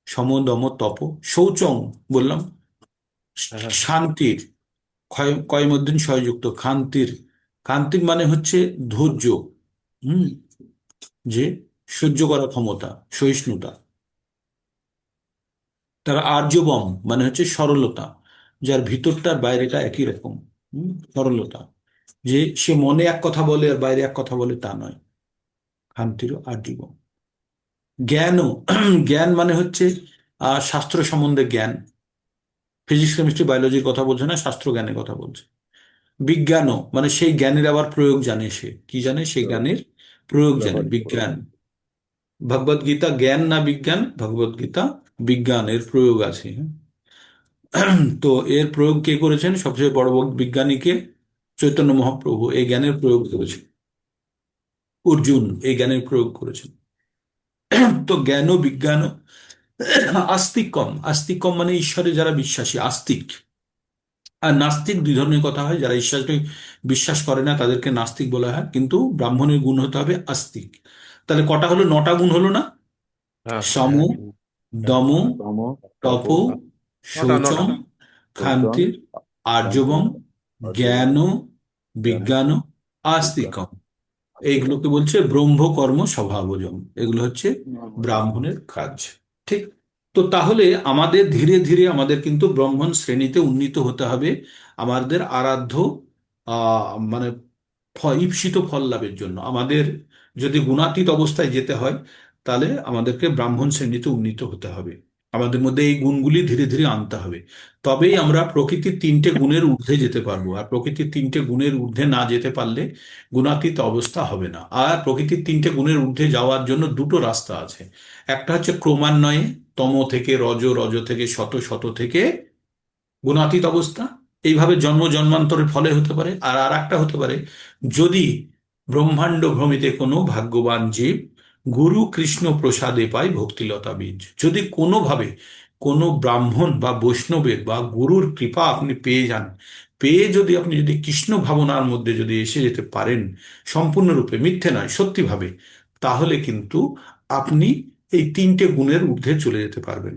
সম দম তপ, শৌচং বললাম হ্যাঁ, শান্তির, কয় মধ্যে সহযুক্ত খান্তির, খান্তির মানে হচ্ছে ধৈর্য, হুম, যে সহ্য করার ক্ষমতা, সহিষ্ণুতা। তার আর্যবম মানে হচ্ছে সরলতা, যার ভিতরটা বাইরেটা একই রকম, সরলতা, যে সে মনে এক কথা বলে আর বাইরে এক কথা বলে তা নয়, শান্তির আর্যবম। জ্ঞানও, জ্ঞান মানে হচ্ছে শাস্ত্র সম্বন্ধে জ্ঞান, ফিজিক্স কেমিস্ট্রি বায়োলজির কথা বলছে না, শাস্ত্র জ্ঞানের কথা বলছে। বিজ্ঞানও মানে সেই জ্ঞানের আবার প্রয়োগ জানে, সে কি জানে, সেই জ্ঞানের প্রয়োগ জানে, বিজ্ঞান। ভগবদ গীতা জ্ঞান না বিজ্ঞান, ভগবদ গীতা বিজ্ঞানের প্রয়োগ আছে, হ্যাঁ। তো এর প্রয়োগ কে করেছেন? সবচেয়ে বড় বিজ্ঞানীকে, চৈতন্য মহাপ্রভু এই জ্ঞানের প্রয়োগ করেছেন। অর্জুন এই জ্ঞানের প্রয়োগ করেছেন। তো জ্ঞান ও বিজ্ঞান, আস্তিকম, আস্তিকম মানে ঈশ্বরে যারা বিশ্বাসী, আস্তিক। আর নাস্তিক দুই ধরনের কথা হয়, যারা ঈশ্বরকে বিশ্বাস করে না তাদেরকে নাস্তিক বলা হয়, কিন্তু ব্রাহ্মণের গুণ হতে হবে আস্তিক। তাহলে কটা হলো? 9টা গুণ হলো না? হ্যাঁ, সম, এক, দম, তম তপ তপ, নটা নটা। শৌচম, সূর্যং ক্ষান্তির, শান্তি আর্জবম, অর্জুন জ্ঞান, জ্ঞান বিজ্ঞান, বিজ্ঞান আস্তিকম। আস্তিকম। এইগুলোকে বলছে ব্রহ্মকর্ম স্বভাবজম, এগুলো হচ্ছে ব্রাহ্মণের কাজ। ঠিক। তো তাহলে আমাদের ধীরে ধীরে আমাদের কিন্তু ব্রাহ্মণ শ্রেণীতে উন্নীত হতে হবে, আমাদের আরাধ্য মানে ঈপ্সিত ফল লাভের জন্য। আমাদের যদি গুণাতীত অবস্থায় যেতে হয়, তাহলে আমাদেরকে ব্রাহ্মণ শ্রেণীতে উন্নীত হতে হবে, আমাদের মধ্যে এই গুণগুলি ধীরে ধীরে আনতে হবে। তবেই আমরা প্রকৃতির 3টে গুণের ঊর্ধ্বে যেতে পারবো। আর প্রকৃতির 3টে গুণের ঊর্ধ্বে না যেতে পারলে গুণাতীত অবস্থা হবে না। আর প্রকৃতির 3টে গুণের ঊর্ধ্বে যাওয়ার জন্য দুটো রাস্তা আছে। একটা হচ্ছে ক্রমান্বয়ে, তম থেকে রজ, রজ থেকে শত, শত থেকে গুণাতীত অবস্থা। এইভাবে জন্ম জন্মান্তরের ফলে হতে পারে। আর আর একটা হতে পারে, যদি ব্রহ্মাণ্ড ভ্রমিতে কোনো ভাগ্যবান জীব গুরু কৃষ্ণ প্রসাদে পায় ভক্তিলতা বীজ, যদি কোনোভাবে কোনো ব্রাহ্মণ বা বৈষ্ণবের বা গুরুর কৃপা আপনি পেয়ে যান, পেয়ে যদি কৃষ্ণ ভাবনার মধ্যে যদি এসে যেতে পারেন, সম্পূর্ণরূপে, মিথ্যে নয় সত্যিভাবে, তাহলে কিন্তু আপনি এই 3টে গুণের ঊর্ধ্বে চলে যেতে পারবেন।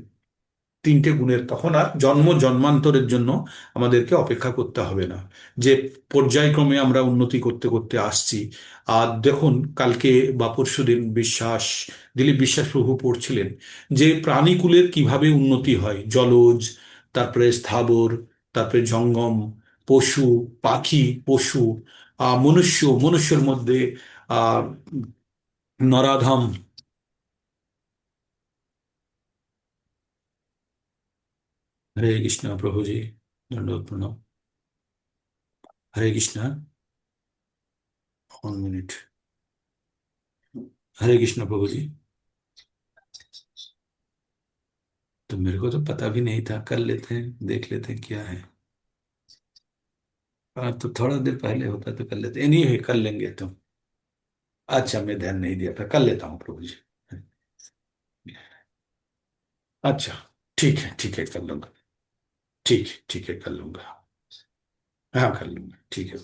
তিনটে গুণের, তখন আর জন্ম জন্মান্তরের জন্য আমাদেরকে অপেক্ষা করতে হবে না, যে পর্যায়ক্রমে আমরা উন্নতি করতে করতে আসছি। আর দেখুন, কালকে বা পরশুদিন দিলীপ বিশ্বাস প্রভু পড়ছিলেন যে প্রাণীকুলের কিভাবে উন্নতি হয়, জলজ, তারপরে স্থাবর, তারপরে জঙ্গম, পশু পাখি, পশু, মনুষ্যের মধ্যে আহ নরাধম। হরে কৃষ্ণ প্রভুজি, দণ্ডবত প্রণাম। हरे कृष्णा। 1 मिनट। हरे कृष्ण प्रभु जी। तो मेरे को तो पता भी नहीं था, कर लेते हैं, देख लेते हैं क्या है। तो थोड़ा देर पहले होता तो कर लेते, नहीं है कर लेंगे तो। अच्छा, मैं ध्यान नहीं दिया था, कर लेता हूँ प्रभु जी। अच्छा, ठीक है कर लूंगा। ठीक है कर लूंगा। हाँ कर लूंगा, ठीक है।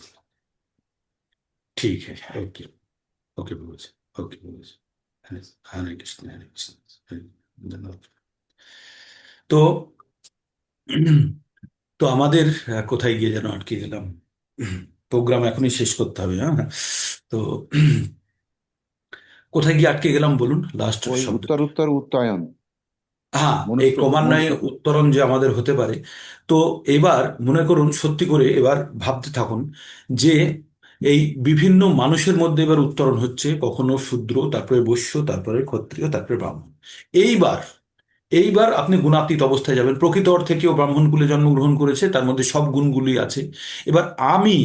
ठीक है, ओके। ओके प्रभु जी। ओके प्रभु जी। हरे हरे कृष्ण, हरे कृष्ण, धन्यवाद। তো তো আমাদের কোথায় গিয়ে যেন আটকে গেলাম। প্রোগ্রাম এখনই শেষ করতে হবে, হ্যাঁ। তো কোথায় গিয়ে আটকে গেলাম বলুন, লাস্ট ওই শব্দ। উত্তর উত্তরায়ণ, হ্যাঁ, এই মনুষ্য ক্রমান্বয়ে মনুষ্য উত্তরণ যে আমাদের হতে পারে। তো এবার মনে করুন, সত্যি করে এবার ভাবতে থাকুন যে এই বিভিন্ন মানুষের মধ্যে এবার উত্তরণ হচ্ছে, কখনো শূদ্র, তারপরে বৈশ্য, তারপরে ক্ষত্রিয়, তারপরে ব্রাহ্মণ। এইবার এইবার আপনি গুণাতীত অবস্থায় যাবেন। প্রকৃত অর্থে কেউ ব্রাহ্মণ কুলে জন্মগ্রহণ করেছে, তার মধ্যে সব গুণগুলি আছে। এবার আমি,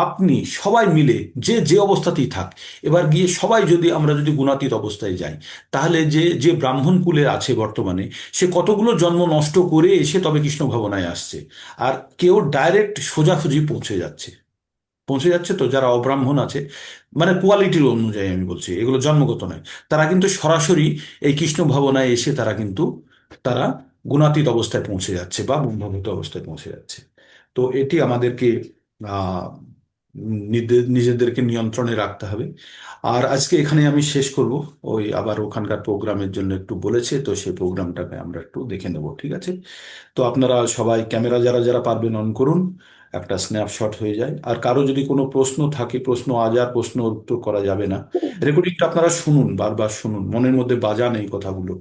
আপনি সবাই মিলে যে যে অবস্থাতেই থাক, এবার গিয়ে সবাই যদি আমরা যদি গুণাতীত অবস্থায় যাই, তাহলে যে যে ব্রাহ্মণ কুলে আছে বর্তমানে, সে কতগুলো জন্ম নষ্ট করে এসে তবে কৃষ্ণ ভাবনায় আসছে। আর কেউ ডাইরেক্ট সোজাসুজি পৌঁছে যাচ্ছে তো, যারা অব্রাহ্মণ আছে, মানে কোয়ালিটির অনুযায়ী আমি বলছি, এগুলো জন্মগত নয়, তারা কিন্তু সরাসরি এই কৃষ্ণ ভাবনায় এসে তারা গুণাতীত অবস্থায় পৌঁছে যাচ্ছে বা ব্রহ্মভূত অবস্থায় পৌঁছে যাচ্ছে। তো এটি আমাদেরকে আহ নিজেদেরকে নিয়ন্ত্রণে রাখতে হবে। আর আজকে এখানে আমি শেষ করব। ওই আবার ওখানকার প্রোগ্রামের জন্য একটু বলেছে, তো সেই প্রোগ্রামটাকে আমরা একটু দেখে নেব, ঠিক আছে? তো আপনারা সবাই ক্যামেরা যারা যারা পারবেন অন করুন, একটা স্ন্যাপশট হয়ে যায়। আর কারো যদি কোনো প্রশ্ন থাকে, প্রশ্ন আজ আর প্রশ্ন উত্তর করা যাবে না, রেকর্ডিংটা আপনারা শুনুন, বারবার শুনুন, মনের মধ্যে বাজান এই কথাগুলো,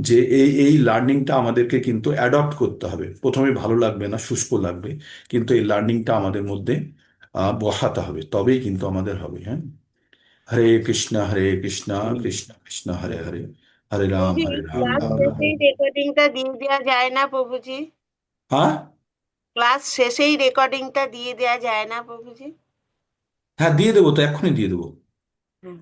যে এই লার্নিংটা আমাদেরকে কিন্তু অ্যাডপ্ট করতে হবে। প্রথমে ভালো লাগবে না, শুষ্ক লাগবে, কিন্তু এই লার্নিংটা আমাদের মধ্যে বসাতে হবে, তবেই কিন্তু আমাদের হবে, হ্যাঁ। হরে কৃষ্ণ কৃষ্ণ কৃষ্ণ হরে হরে, প্রভুজি হরে রাম ক্লাস রাম রাম। শেষেই রেকর্ডিংটা দিয়ে দেওয়া যায় না প্রভুজি? হ্যাঁ, ক্লাস শেষেই রেকর্ডিংটা দিয়ে দেওয়া যায় না প্রভুজি? হ্যাঁ দিয়ে দেবো তো, এক্ষুনি দিয়ে দেবো। হুম।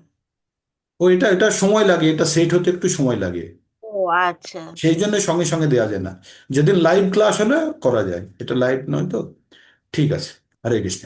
এটা সময় লাগে, এটা সেট হতে একটু সময় লাগে, ও আচ্ছা। সেই জন্য সঙ্গে সঙ্গে দেওয়া যায় না। যেদিন লাইভ ক্লাস হলে করা যায়, এটা লাইভ নয় তো। ঠিক আছে, হরে কৃষ্ণ।